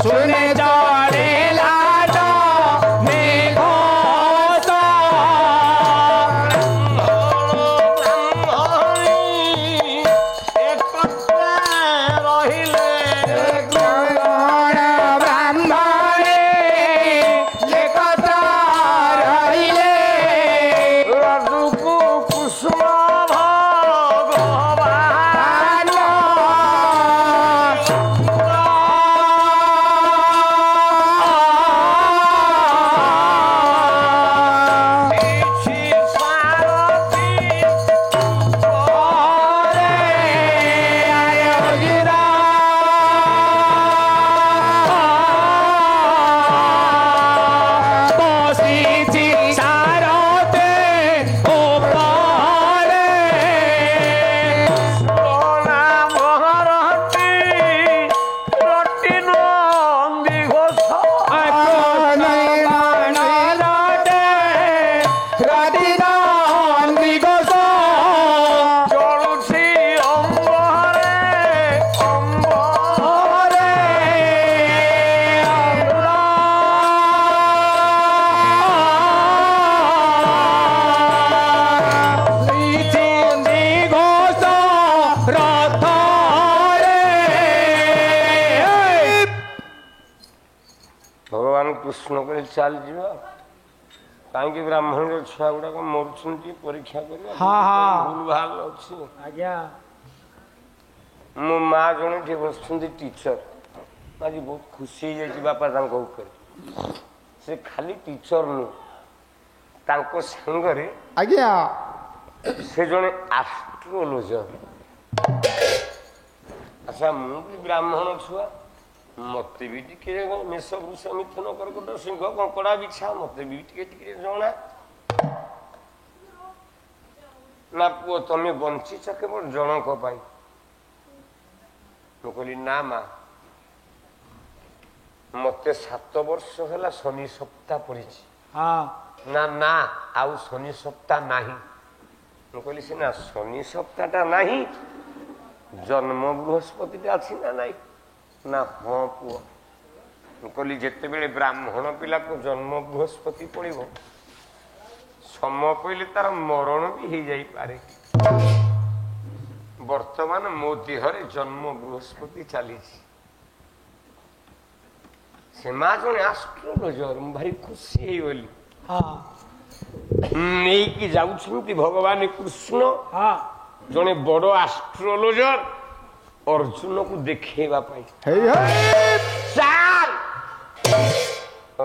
ଶୂନ୍ୟ ଚଳିଲା ନନ୍ଦିଘୋଷ ରହିଲେ ବ୍ରାହ୍ମଣେ ଏକତ୍ର ରହିଲେ ରଘୁକୁ କୁସୁମ ଭଗବାନ କିଛି ସାରଥି ବସିଛି ସାରଥି ଉପରେ সোনা মহারতি রটি নন্দিঘোষ চলুছি অম্বরে অম্বরে ଭଗବାନ କୃଷ୍ଣ କହିଲେ ଚାଲ ଯିବା କାହିଁକି ବ୍ରାହ୍ମଣର ଛୁଆ ଗୁଡାକ ମରୁଛନ୍ତି ପରୀକ୍ଷା କରିବା ହଁ, ହଁ। ଭୁଲ ଭାଲ ଅଛି ଆଜ୍ଞା ମୋ ମା ଜଣେ ଏଠି ବସୁଛନ୍ତି ଟିଚର ଆଜି ବହୁତ ଖୁସି ହେଇଯାଇଛି ବାପା ତାଙ୍କ ଉପରେ ସେ ଖାଲି ଟିଚର ନୁହଁ ତାଙ୍କ ସାଙ୍ଗରେ ଆଜ୍ଞା ସେ ଜଣେ ଆଷ୍ଟ୍ରୋଲୋଜର ଆଚ୍ଛା ମୁଁ ବି ବ୍ରାହ୍ମଣ ଛୁଆ ମତେ ବି ଟିକେ ମେଷ ବୃଷ ମିଥୁନ କର୍କଟ ସିଂହ କଙ୍କଡା ବିଛା ମତେ ବି ଟିକେ ଟିକେ ଜଣା ନା ପୁଅ ତମେ ବଞ୍ଚିଛ କେବଳ ଜଣଙ୍କ ପାଇଁ ମୁଁ କହିଲି ନା ମା ମତେ 7 ବର୍ଷ ହେଲା ଶନି ସପ୍ତାହ ପଡିଛି ହଁ ନା ନା ଆଉ ଶନି ସପ୍ତାହ ନାହିଁ ମୁଁ କହିଲି ସିନା ଶନି ସପ୍ତାହଟା ନାହିଁ ଜନ୍ମ ବୃହସ୍ପତିଟା ଅଛି ନା ନାହିଁ ନା ହଁ ପୁଅ ମୁଁ କହିଲି ଯେତେବେଳେ ବ୍ରାହ୍ମଣ ପିଲାକୁ ଜନ୍ମ ବୃହସ୍ପତି ପଡ଼ିବ ସମୟ ପଇଲେ ତାର ମରଣ ବି ହେଇଯାଇପାରେ ବର୍ତ୍ତମାନ ମୋ ଦେହରେ ଜନ୍ମ ବୃହସ୍ପତି ଚାଲିଛି ସେ ମା ଜଣେ ଆଷ୍ଟ୍ରୋଲୋଜର ମୁଁ ଭାରି ଖୁସି ହେଇଗଲି ହଁ ନେଇକି ଯାଉଛନ୍ତି ଭଗବାନ କୃଷ୍ଣ ହଁ ଜଣେ ବଡ ଆଷ୍ଟ୍ରୋଲୋଜର ଅର୍ଜୁନକୁ ଦେଖେଇବା ପାଇଁ ଚାଲ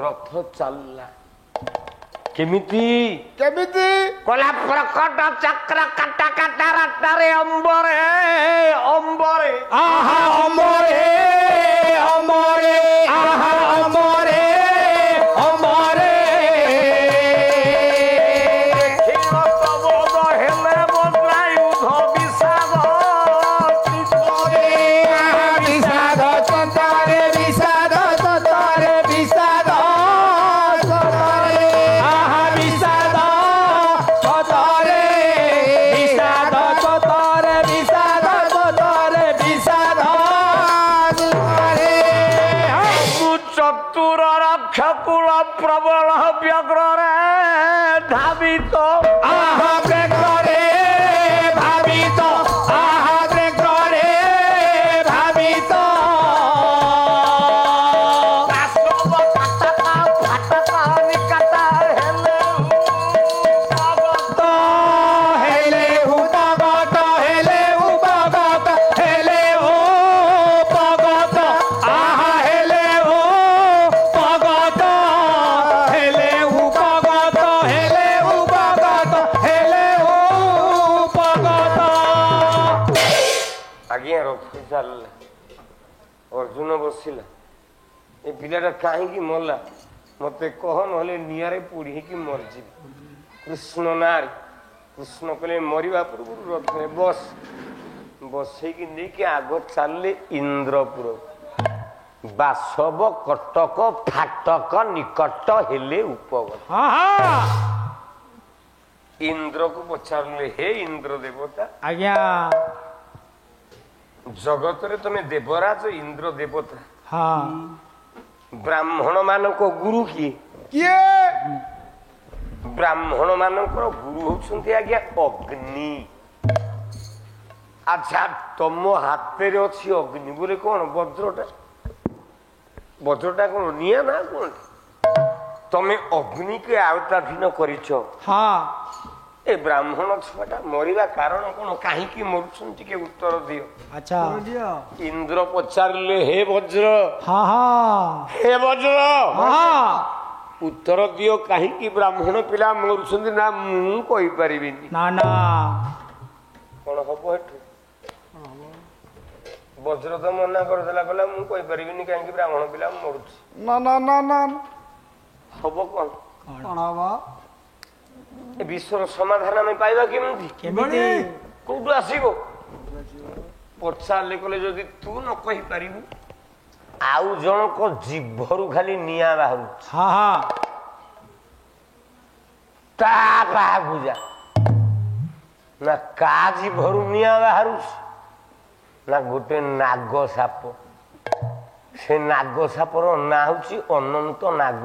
ରଥ ଚାଲିଲା କେମିତି କେମିତି କଲା ପ୍ରକଟ ଚକ୍ର କାଟା କାଟା ରାତାରେ ଅମ୍ବରେ ଅମ୍ବରେ ଆହା ଅମରେ ଅମରେ ଆହା ଅମରେ ଅମରେ କ୍ଷୀରତବୋଧ ହେଲେ ବଦ୍ରାୟୁଧ ବିଷାଦ ବିଷାଦ ଚନ୍ତାରେ ବିଷାଦ ଚନ୍ତାରେ ବିଷାଦ ଆହା ବିଷାଦ ଚନ୍ତାରେ ବିଷାଦ ଚନ୍ତାରେ ବିଷାଦ ଚନ୍ତାରେ ରକ୍ଷକୁଳ ପ୍ରବଳ ବ୍ୟଗ୍ରରେ ଧାବିତ ଆହା ବେଗରେ ଭାବିତ ଆହା ବେଗରେ ଭାବିତ ହେଲେ ଉପଗତ ହେଲେ ଉପଗତ ହେଲେ ଉପଗତ ଆହା ହେଲେ ଉପଗତ ହେଲେ ଉପଗତ ହେଲେ ଉପଗତ ହେଲେ ଉପଗତ। ଆଜ୍ଞା ରଖି ଚାଲିଲା। ଅର୍ଜୁନ ବସିଲା ଏ ପିଲାଟା କାହିଁକି ମଲା ମତେ କହ, ନହେଲେ ନିଆଁରେ ପୋଡ଼ିକି ମରିଯିବି। କୃଷ୍ଣ ନାରୀ କୃଷ୍ଣ କହିଲେ ମରିବା ପୂର୍ବରୁ ରଥରେ ବସେଇକି ନେଇକି ଆଗ ଚାଲିଲେ ଇନ୍ଦ୍ରପୁର। ବାସବ କଟକ ଫାଟକ ନିକଟ ହେଲେ ଉପଗତ। ଇନ୍ଦ୍ରକୁ ପଚାରିଲେ ହେ ଇନ୍ଦ୍ର ଦେବତା, ଆଜ୍ଞା ଜଗତରେ ତମେ ଦେବରାଜ ଇନ୍ଦ୍ର ଦେବତା, ହଁ ବ୍ରାହ୍ମଣ ମାନଙ୍କ ଗୁରୁ କିଏ? କିଏ? ବ୍ରାହ୍ମଣ ମାନଙ୍କର ଗୁରୁ ହଉଛନ୍ତି ଆଜ୍ଞା ଅଗ୍ନି। ଆଚ୍ଛା ତମ ହାତରେ ଅଛି ଅଗ୍ନି ବୋଲେ କଣ? ବଜ୍ରଟା। ବଜ୍ରଟା କଣ ନିଆଁ ନା କଣ? ତମେ ଅଗ୍ନିକୁ ଆୟତ୍ତାଧୀନ କରିଛ। ହଁ ଏ ବ୍ରାହ୍ମଣ ଛୁଆଟା ମରିବା କାରଣ କଣ? କାହିଁକି ମରୁଛନ୍ତି ଟିକେ ଉତ୍ତର ଦିଅ। ଆଚ୍ଛା ଇନ୍ଦ୍ର ପଚାରିଲେ ହେ ବଜ୍ର, ହଁ ହଁ ହେ ବଜ୍ର ହଁ ଉତ୍ତର ଦିଅ କାହିଁକି ବ୍ରାହ୍ମଣ ପିଲା ମରୁଛନ୍ତି? ନା ମୁଁ କହିପାରିବିନି। ନା ନା କଣ ହବ ଏଠୁ? ବଜ୍ର ତ ମନା କରିଦେଲା, କହିଲା ମୁଁ କହିପାରିବିନି କାହିଁକି ବ୍ରାହ୍ମଣ ପିଲା ମରୁଛି। ନା ନା ନା ନା ହବ କଣ? କଣ ହବ? ଏ ବିଶ୍ୱର ସମାଧାନ ଆମେ ପାଇବା କେମିତି? କେମିତି? କୋଉଠୁ ଆସିବ? ପଚାରିଲେ କହିଲେ ଯଦି ତୁ ନ କହିପାରିବୁ ଆଉ ଜଣକ ଜିଭରୁ ଖାଲି ନିଆଁ ବାହାରୁଛି, ହଁ ହଁ ତା କାହାକୁ ଯା। ନା କା ଜିଭରୁ ନିଆଁ ବାହାରୁଛି? ନା ଗୋଟେ ନାଗ ସାପ। ସେ ନାଗ ସାପର ନାଁ ହଉଛି ଅନନ୍ତ ନାଗ।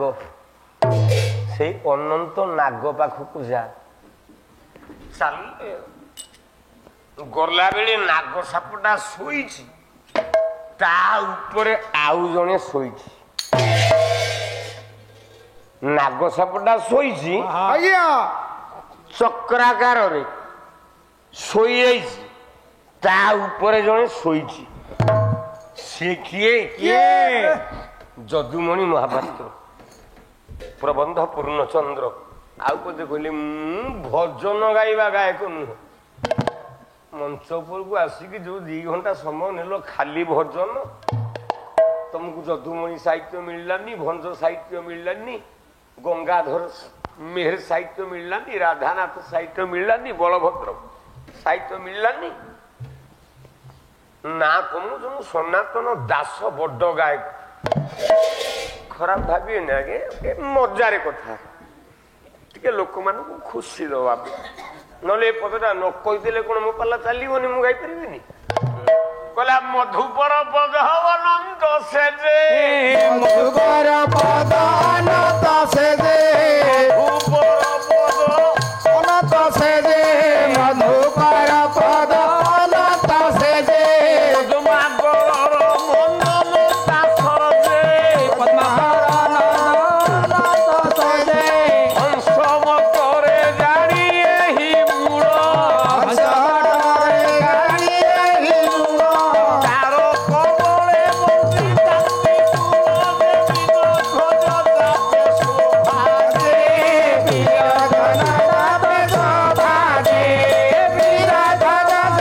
ସେଇ ଅନନ୍ତ ନାଗ ପାଖକୁ ଯା। ଚାଲିଲେ ଗଲାବେଳେ ନାଗ ସାପଟା ଶୋଇଛି, ତା ଉପରେ ଆଉ ଜଣେ ଶୋଇଛି। ନାଗ ସାପଟା ଶୋଇଛି ଆଜ୍ଞା ଚକ୍ରାକାରରେ ଶୋଇଯାଇଛି, ତା ଉପରେ ଜଣେ ଶୋଇଛି। ସେ କିଏ? କିଏ? ଯଦୁମଣି ମହାପାତ୍ର, ପ୍ରବନ୍ଧ ପୂର୍ଣ୍ଣଚନ୍ଦ୍ର। ଆଉ ବୋଧେ କହିଲେ ମୁଁ ଭଜନ ଗାଇବା ଗାୟକ ନୁହଁ। ମଞ୍ଚ ଉପରକୁ ଆସିକି ଯୋଉ 2 ଘଣ୍ଟା ସମୟ ନେଲ ଖାଲି ଭଜନ, ତମକୁ ଯଦୁମଣି ସାହିତ୍ୟ ମିଳିଲାନି, ଭଞ୍ଜ ସାହିତ୍ୟ ମିଳିଲାନି, ଗଙ୍ଗାଧର ମେହେର ସାହିତ୍ୟ ମିଳିଲାନି, ରାଧାନାଥ ସାହିତ୍ୟ ମିଳିଲାନି, ବଳଭଦ୍ର ସାହିତ୍ୟ ମିଳିଲାନି। ନା କମୁଛ ମୁଁ ସନାତନ ଦାସ ବଡ ଗାୟକ। ଖରାପ ଭାବିବେନି ଆଜ୍ଞା, ମଜାରେ କଥା, ଟିକେ ଲୋକମାନଙ୍କୁ ଖୁସି ଦବା ପାଇଁ। ନହେଲେ ଏ ପଦଟା ନ କହିଦେଲେ କଣ ମୋ ପାଲା ଚାଲିବନି, ମୁଁ ଗାଇପାରିବିନି। କହିଲା ମଧୁପର ପଦ ଅନନ୍ତ ସେ ଯେ, ମଧୁକର ପଦ ଅନନ୍ତ ସେ ଯେ, ମଧୁପର ପଦ ଅନନ୍ତ ସେ ଯେ, ମଧୁକର ପଦ ଅନନ୍ତ ସେ ଯେ, ପଦ୍ମାକରର ମଣ୍ଡନ ଦାସର ଯେ, ପଦ୍ମାକର ଅନନ୍ତ ସେ ଯେ, ହଂସମତରେ ଜାଣି ଏହି ମୂଳ, ହଂସମତରେ ଗାଡ଼ି ଏହି ମୂଳ, ତାର କବଳେ ବନ୍ଦୀ ତାନ୍ତି କୁଳ ଦେବୀ ଧ୍ୱଜ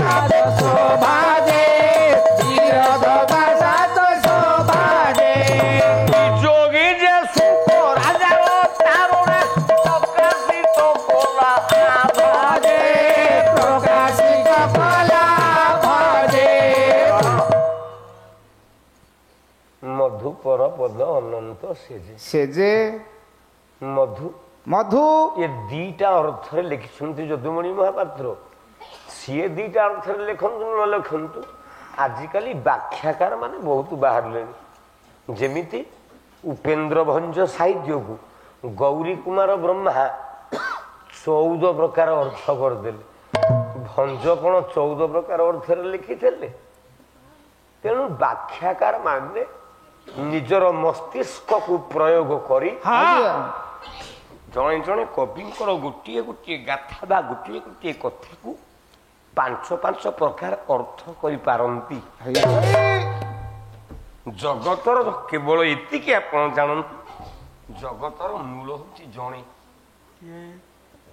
ଯାତେ ଶୋଭା ଯେ, ବିରାଧନା ସାତ ଶୋଭା ଯେ, ଯୋଗୀ ଯେ ସୁଖ ରାଜାର ତାରଣେ ପ୍ରକାଶିତ କଲା ଭଜେ ପ୍ରକାଶିତ କଲା ଭଜେ। ମଧୁପର ପଦ ଅନନ୍ତ ସେଜେ। ସେ ଯେ ମଧୁ ମଧୁ ଏ 2ଟା ଅର୍ଥରେ ଲେଖିଛନ୍ତି ଯଦୁମଣି ମହାପାତ୍ର। ସିଏ 2ଟା ଅର୍ଥରେ ଲେଖନ୍ତୁ ନ ଲେଖନ୍ତୁ, ଆଜିକାଲି ବ୍ୟାଖ୍ୟାକାର ମାନେ ବହୁତ ବାହାରିଲେଣି। ଯେମିତି ଉପେନ୍ଦ୍ର ଭଞ୍ଜ ସାହିତ୍ୟକୁ ଗୌରୀ କୁମାର ବ୍ରହ୍ମା 14 ପ୍ରକାର ଅର୍ଥ କରିଦେଲେ। ଭଞ୍ଜ କଣ 14 ପ୍ରକାର ଅର୍ଥରେ ଲେଖିଥିଲେ? ତେଣୁ ବ୍ୟାଖ୍ୟାକାର ମାନେ ନିଜର ମସ୍ତିଷ୍କକୁ ପ୍ରୟୋଗ କରି ଜଣେ ଜଣେ କବିଙ୍କର ଗୋଟିଏ ଗୋଟିଏ ଗାଥା ବା ଗୋଟିଏ ଗୋଟିଏ କଥାକୁ 5 ପ୍ରକାର ଅର୍ଥ କରିପାରନ୍ତି। ଜଗତର କେବଳ ଏତିକି ଆପଣ ଜାଣନ୍ତୁ, ଜଗତର ମୂଳ ହଉଛି ଜଣେ,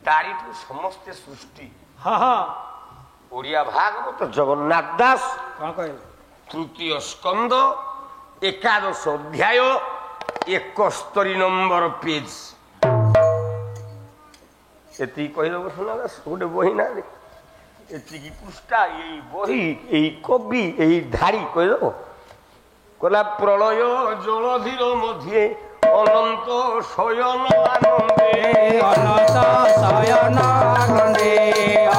ତାରିଠୁ ସମସ୍ତେ ସୃଷ୍ଟି। ଓଡ଼ିଆ ଭାଗବତ ଜଗନ୍ନାଥ ଦାସ ତୃତୀୟ ସ୍କନ୍ଦ 11 ଅଧ୍ୟାୟ 71 ନମ୍ବର ପେଜ। ଏତିକି କହିଦେବ ଶୁଣା ଦାସ, ଗୋଟେ ବହି ନା ଏତିକି ପୃଷ୍ଠା, ଏଇ ବହି, ଏଇ କବି, ଏଇ ଧାଡ଼ି କହିଦେବ। କହିଲା ପ୍ରଳୟ ଜଳଧୀର ମଧ୍ୟରେ ଅନନ୍ତ ଶୟନ ଆନନ୍ଦେ, ଅନନ୍ତ ଶୟନ ଆନନ୍ଦେ,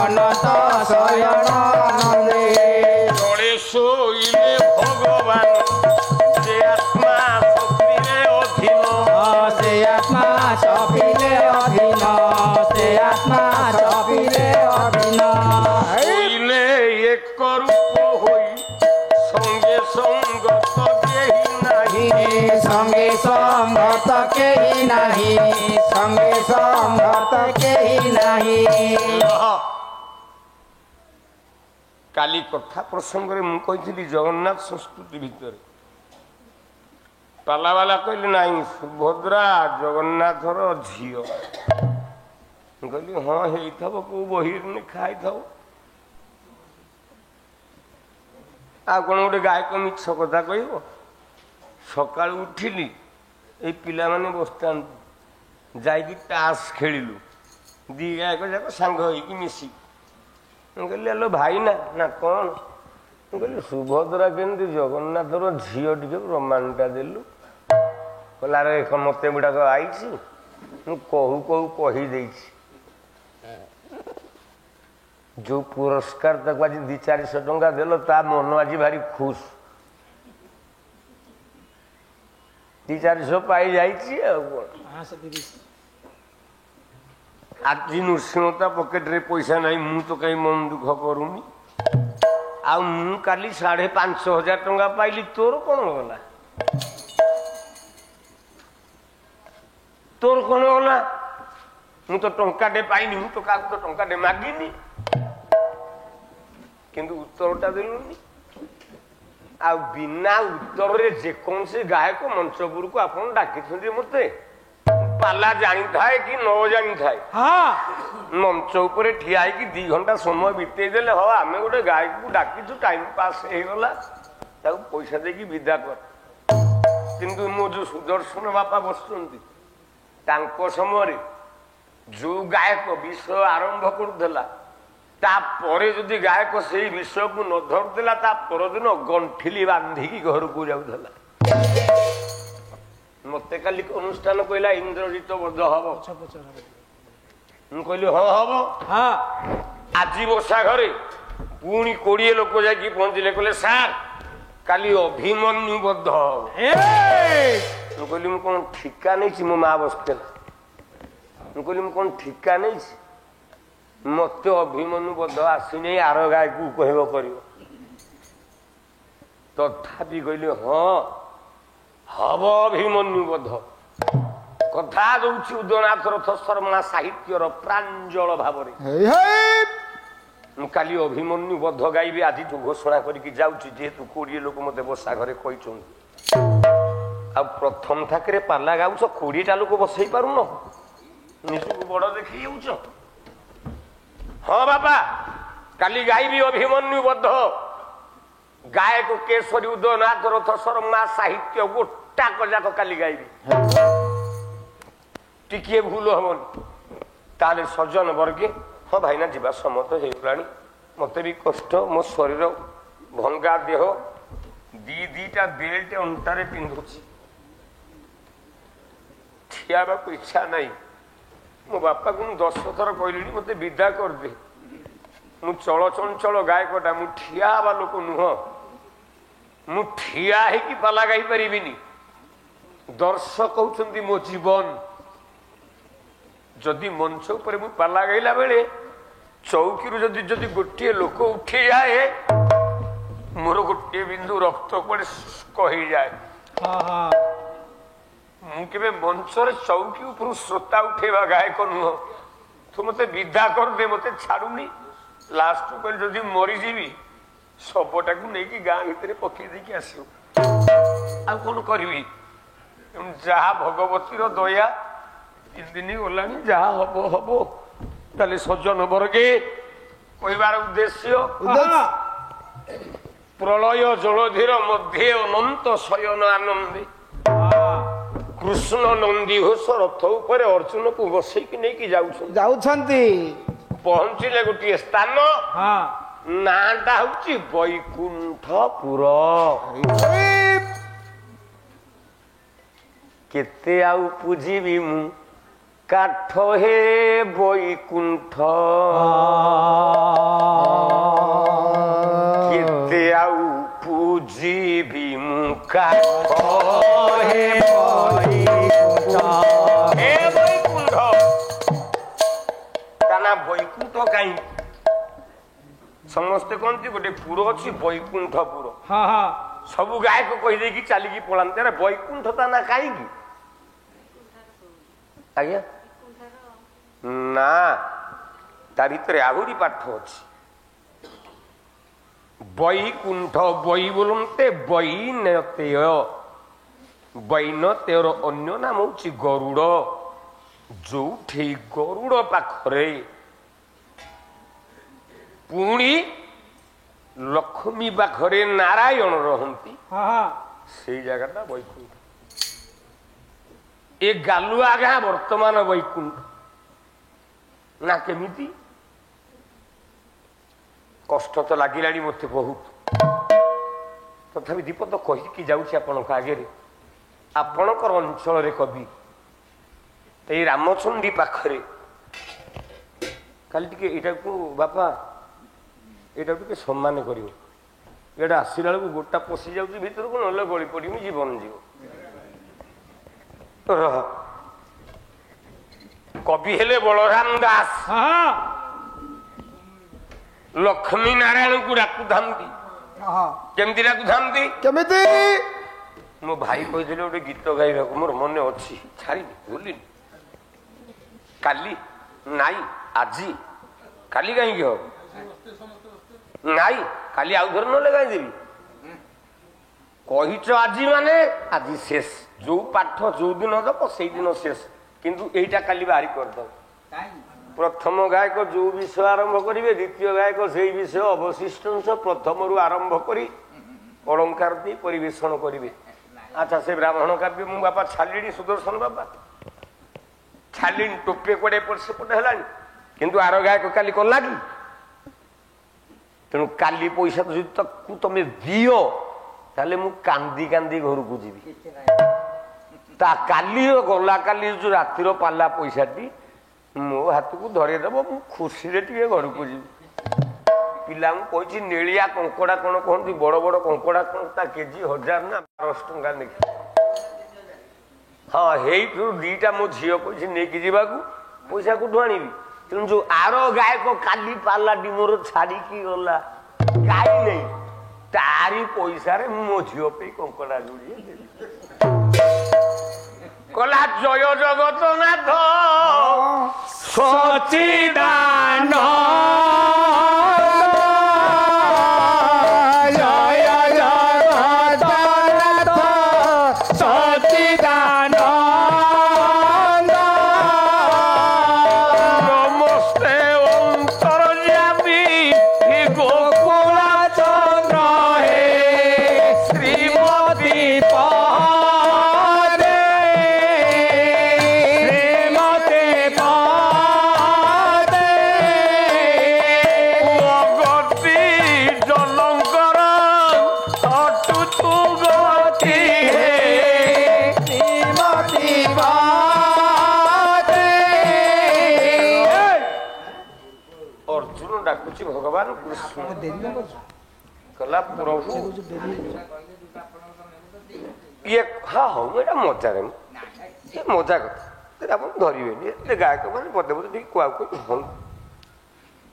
ଅନନ୍ତ ଶୟନ ଆନନ୍ଦେ। ଜଳେ ଶୋଇଲେ ଭଗବାନ, ସେ ଆତ୍ମା ଶକ୍ତିରେ ଅଧୀନ, ସେ ଆତ୍ମା ସପିଲେ ଅଧୀନ, ସେ ଆତ୍ମା ସପିଲେ ଅଧୀନ। ହଇଲେ ଏକ ରୂପ ହୋଇ ସଙ୍ଗେ ସଙ୍ଗତ କେହି ନାହିଁ, ସଙ୍ଗେ ସଂଗତ କେହି ନାହିଁ, ସଙ୍ଗେ ସଂଗତ କେହି ନାହିଁ। କାଲି କଥା ପ୍ରସଙ୍ଗରେ ମୁଁ କହିଥିଲି ଜଗନ୍ନାଥ ସଂସ୍କୃତି ଭିତରେ ପାଲାବାଲା କହିଲେ ନାଇଁ ସୁଭଦ୍ରା ଜଗନ୍ନାଥର ଝିଅ। ମୁଁ କହିଲି ହଁ ହେଇଥିବ, କୋଉ ବହିରେ ଲେଖା ହେଇଥିବ। ଆଉ କଣ ଗୋଟେ ଗାୟକ ମିଛ କଥା କହିବ? ସକାଳୁ ଉଠିଲି, ଏଇ ପିଲାମାନେ ବସିଥାନ୍ତି, ଯାଇକି ତାସ ଖେଳିଲୁ, 2 ଗାୟକ ଯାକ ସାଙ୍ଗ ହେଇକି ମିଶିକି। ମୁଁ କହିଲି ଆଲୋ ଭାଇ ନା ନା କଣ? ମୁଁ କହିଲି ସୁଭଦ୍ରା କେମିତି ଜଗନ୍ନାଥର ଝିଅ, ଟିକେ ପ୍ରମାଣଟା ଦେଲୁ। କହିଲା ଆରେ ମତେ ଗୁଡ଼ାକ ଆଇଛି, ମୁଁ କହୁ କହୁ କହିଦେଇଛି। ଯୋଉ ପୁରସ୍କାର ତାକୁ ଆଜି 200-400 ଟଙ୍କା ଦେଲ, ତା ମନ ଆଜି ଭାରି ଖୁସ। 200-400 ପାଇ ଯାଇଛି ଆଉ କଣ। ଆଜି ନୃସିଂହ ତା ପକେଟରେ ପଇସା ନାହିଁ, ମୁଁ ତ କାହିଁ ମନ ଦୁଃଖ କରୁନି। ଆଉ ମୁଁ କାଲି 5,500 ଟଙ୍କା ପାଇଲି, ତୋର କଣ ଗଲା? ତୋର କଣ ଗଲା? ମୁଁ ତ ଟଙ୍କାଟେ ପାଇନି, ମୁଁ ତ କାହାକୁ ତ ଟଙ୍କାଟେ ମାଗିନି, କିନ୍ତୁ ଉତ୍ତରଟା ଦେଲୁନି। ଆଉ ବିନା ଉତ୍ତରରେ ଯେକୌଣସି ଗାୟକ ମଞ୍ଚ ଉପରକୁ ଆପଣ ଡାକିଛନ୍ତି ମତେ, ପାଲା ଜାଣିଥାଏ କି ନ ଜାଣିଥାଏ, ମଞ୍ଚ ଉପରେ ଠିଆ ହେଇକି 2 ଘଣ୍ଟା ସମୟ ବିତେଇ ଦେଲେ, ହଁ ଆମେ ଗୋଟେ ଗାୟକକୁ ଡାକିଛୁ, ଟାଇମ ପାସ୍ ହେଇଗଲା, ତାକୁ ପଇସା ଦେଇକି ବିଦା କର। କିନ୍ତୁ ମୋ ଯୋଉ ସୁଦର୍ଶନ ବାପା ବସୁଛନ୍ତି, ତାଙ୍କ ସମୟରେ ଯୋଉ ଗାୟକ ବିଷୟ ଆରମ୍ଭ କରୁଥିଲା, ତାପରେ ଯଦି ଗାୟକ ସେଇ ବିଷୟକୁ ନ ଧରୁଥିଲା, ତା ପରଦିନ ଗଣ୍ଠିଲି ବାନ୍ଧିକି ଘରକୁ ଯାଉଥିଲା। ମତେ କାଲି ଅନୁଷ୍ଠାନ କହିଲା ଇନ୍ଦ୍ରଜିତ ବୋଧ ହବ, ମୁଁ କହିଲି ହଁ ହବ। ଆଜି ବର୍ଷା ଘରେ ପୁଣି 20 ଲୋକ ଯାଇକି ପହଞ୍ଚିଲେ, କହିଲେ ସାର୍ କାଲି ଅଭିମନ୍ୟୁ ବୋଧ ହବ। ମୁଁ କହିଲି ମୁଁ କଣ ଠିକା ନେଇଛି? ମୋ ମା ବସିଥିଲା। ମୁଁ କହିଲି ମୁଁ କଣ ଠିକା ନେଇଛି? ମତେ ଅଭିମନ୍ୟୁ ବୋଧ ଆସିନି, ଆର ଗାଈକୁ କହିବ କରିବ। ତଥାପି କହିଲି ହଁ ହବ ଅଭିମନ୍ୟୁ ବୋଧ। କଥା ଦଉଛି ଉଦୟନାଥ ରଥ ଶର୍ମା ସାହିତ୍ୟର ପ୍ରାଞ୍ଜଳ ଭାବରେ। ମୁଁ କାଲି ଅଭିମନ୍ୟୁ ବୋଧ ଗାଇବି, ଆଜିଠୁ ଘୋଷଣା କରିକି ଯାଉଛି, ଯେହେତୁ 20 ଲୋକ ମତେ ବସା ଘରେ କହିଛନ୍ତି। ଆଉ ପ୍ରଥମ ଥାକରେ ପାଲା ଗାଉଛ, 20ଟା ଲୋକ ବସେଇ ପାରୁନ, ନିଜକୁ ବଡ ଦେଖି ଯାଉଛ। ହଁ ବାପା କାଲି ଗାଇବି ଅଭିମନ୍ୟୁ ବୋଧ, ଗାୟକ କେଶରୀ ଉଦୟନାଥ ରଥ ଶର୍ମା ସାହିତ୍ୟ ଗୋଟାକ ଯାକ କାଲି ଗାଇବି, ଟିକିଏ ଭୁଲ ହବନି। ତାହେଲେ ସଜନ ବର୍ଗେ ହଁ ଭାଇନା ଯିବା, ସମୟ ତ ହେଇଗଲାଣି, ମତେ ବି କଷ୍ଟ, ମୋ ଶରୀର ଭଙ୍ଗା ଦେହ, 2ଟା ବେଲ୍ଟ ଅଣ୍ଟାରେ ପିନ୍ଧୁଛି, ଠିଆ ହେବାକୁ ଇଚ୍ଛା ନାହିଁ। ମୋ ବାପାକୁ ମୁଁ 10 ଥର କହିଲିଣି ମତେ ବିଦା କରିଦେ, ମୁଁ ଚଳଚଞ୍ଚଳ ଗାୟକଟା, ମୁଁ ଠିଆ ହେବା ଲୋକ ନୁହଁ, ମୁଁ ଠିଆ ହେଇକି ପାଲା ଗାଇ ପାରିବିନି। दर्शक कहते मो जीवन जदि मंच पर मु पाला गाइला बेले चौकी जदि जदि गोटे लोक उठी जाए मोर गोटे बिंदु रक्त पड़े कही जाए मुझे मंचर चौकी ऊपर श्रोता उठेवा गायक नुह तू मत विदा कर दे मत छाड़ुनी लास्ट कह जदि मरीजी शवटा को लेकिन गाँ भितर पकई देकी आस कौन करी जहा भगवती दया 3 दिन गला जहा हम हम ताले सज्जन वर्गे कहबार उद्देश्य प्रलय जलधीर मध्य अनंत शयन आनंदे कृष्ण नंदी घोष रथ उपर अर्जुन को बसैकी नहीं जाउछंती पहुंचले गोटे स्थान नाटा हूँ वैकुंठपुर केते आउ पूजिबी मु काठ हे वैकुंठ केते आउ पूजिबी मु काठ हे वैकुंठ काना वैकुंठ कहीं समस्ते कहते गोटे पुर अच्छी वैकुंठपुर सबू गायक कहीदे कि चलिकी पलाते अरे वैकुंठ ता ना कहीं आज्ञा ना ता भीतर आहरी पाठ अच्छी वैकुंठ वै बोलते वैनतेय वैनतेयर अन्य नाम हूँ गरुड़ जो गरुड़ पाखरे पुणी लक्ष्मी पाखरे नारायण रहती से जगह वैकुंठ ए गालुआ गाँ वर्तमान वैकुंठ ना केमिति कष्ट तो लगिला मत बहुत तथापि दीपद कहीकि जाऊँगी आपण आगे आपणकर अंचल कवि ये रामचंडी पाखरे काली टी यहाँ को बापा यहाँ टे सम्मान कर आसला बेलू गोटा पशि जाऊँगी भितर को ना गली पड़ी जीवन जीव कवि हेले बलराम दास लक्ष्मी नारायण को डाकू थांती केमती डाकू थांती केमिति मो भाई कही गोटे गीत गाइबा मोर मन अच्छी छाड़ी भूलिनी काली नाई आजी काली कहीं हम नाई काली आउ थोड़े ना गाईदेवी कहीच आजी माने आज शेष जो पाठ जो दिन दब से दिन शेष किंतु एटा काली बाहरी करद प्रथम गायक जो विषय आरंभ करेंगे द्वितीय गायक से विषय अवशिष्ट अंश प्रथम रु आरंभ करी अलंकार दी परिवेषण करेंगे अच्छा से ब्राह्मण काव्य मु बापा छाड़ी सुदर्शन बाबा छाड़ी टोपे कोड़े पट सेपट है किंतु आर गायक काली कला कि तेणु काली पैसा तो तुम दियो ताले मु कांदी कांदी घर को जीवी ता काली गला काली जो रातिर पाला पैसा टी मो हाथ को धरेदेव मु खुशी रे टे घर को जीवी पिला कही नेलिया कंकड़ा कौन कहती बड़ बड़ कंकड़ा कौन ता केजी 1000 ना 1200 टंका नहीं हाँ हे दीटा मो झील कही नहीं जावाक पैसा कौटू आनी तेणु जो आर गायक काली पाला टी मोर छाड़ी गला गाई नहीं तारी पैसा रे मो झील पे कंकड़ा जोड़ी कला जय जगत नाथ सचिदानंद भगवान कृष्ण कला प्रभु ଇଏ ହଁ ହଉ ଏଇଟା ମଜାରେ ମଜା କଥା ଆପଣ ଧରିବେନି ଏତେ ଗାୟକ ମାନେ ପଦେ ପଦେ ଟିକେ କୁଆ ହଉ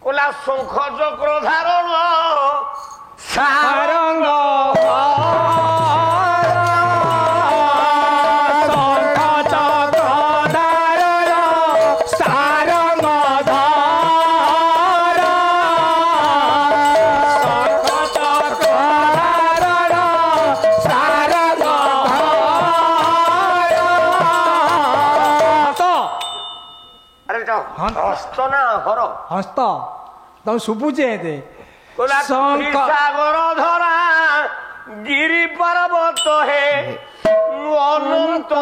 କଲା ଶଙ୍ଖ ଚକ୍ର ଧାରଣ ସାରଙ୍ଗ ହସ୍ତ ନା ହର ହସ୍ତ ତମ ଶୁଭୁଛି ଏତେ ସାଗର ଧରା ଗିରି ପର୍ବତ ହେ ଅନନ୍ତ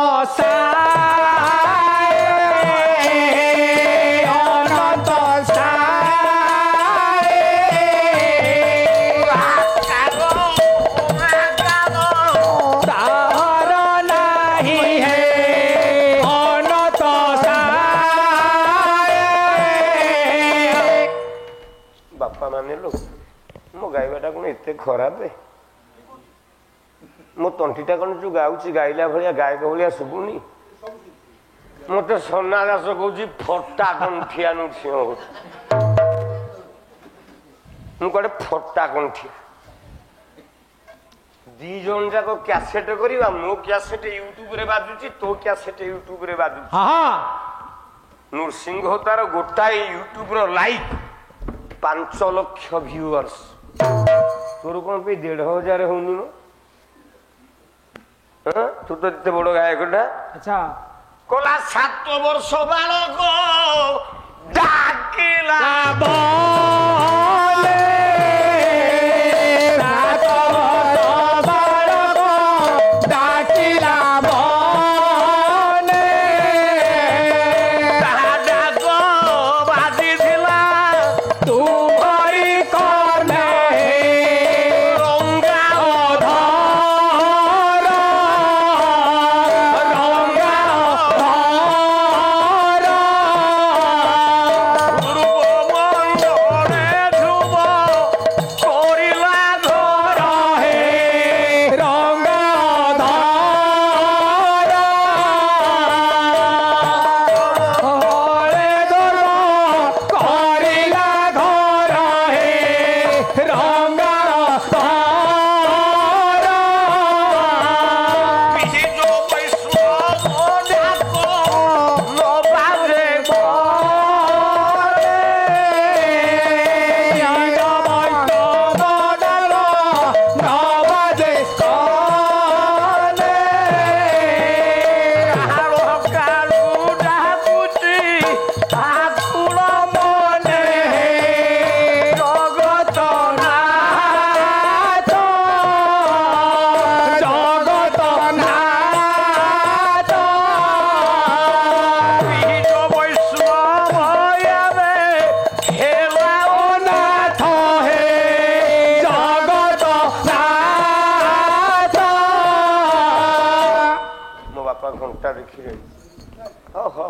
ଅନନ୍ତ ତାହାର ନାହିଁ ହେ ଅନନ୍ତ ବାପା ମାନେ ଲୋ ମୋ ଗାଇବାଟା କଣ ଏତେ ଖରାପ ମୋ ତଣ୍ଟିଟା କଣ ଯୋଉ ଗାଉଛି ଗାଇଲା ଭଳିଆ ଗାୟକ ଭଳିଆ ଶୁଭୁନି ମତେ ସନା ଦାସ କହୁଛି ଫଟା କଣ୍ଠିଆ ନୁଠିଆ ହଉଛି ମୁଁ କୁଆଡେ ଫଟା କଣ୍ଠିଆ ଦି ଜଣ ଯାକ କ୍ୟାସେଟ କରିବା ମୋ କ୍ୟାସେଟ ୟୁଟ୍ୟୁବରେ ବାଜୁଛି ତୋ କ୍ୟାସେଟ ୟୁଟ୍ୟୁବରେ ବାଜୁଛି ନୃସିଂହ ତାର ଗୋଟାଏ ୟୁଟ୍ୟୁବର ଲାଇକ୍ 5 ଲକ୍ଷ ଭିଉଅର୍ସ ତୋର କଣ ପାଇଁ 1,500 ହଉନି ମ ତୁ ତ ଏତେ ବଡ ଗାୟକଟା ଆଚ୍ଛା କଲା 7 ବର୍ଷ ବାଳକ ଡାକିଲା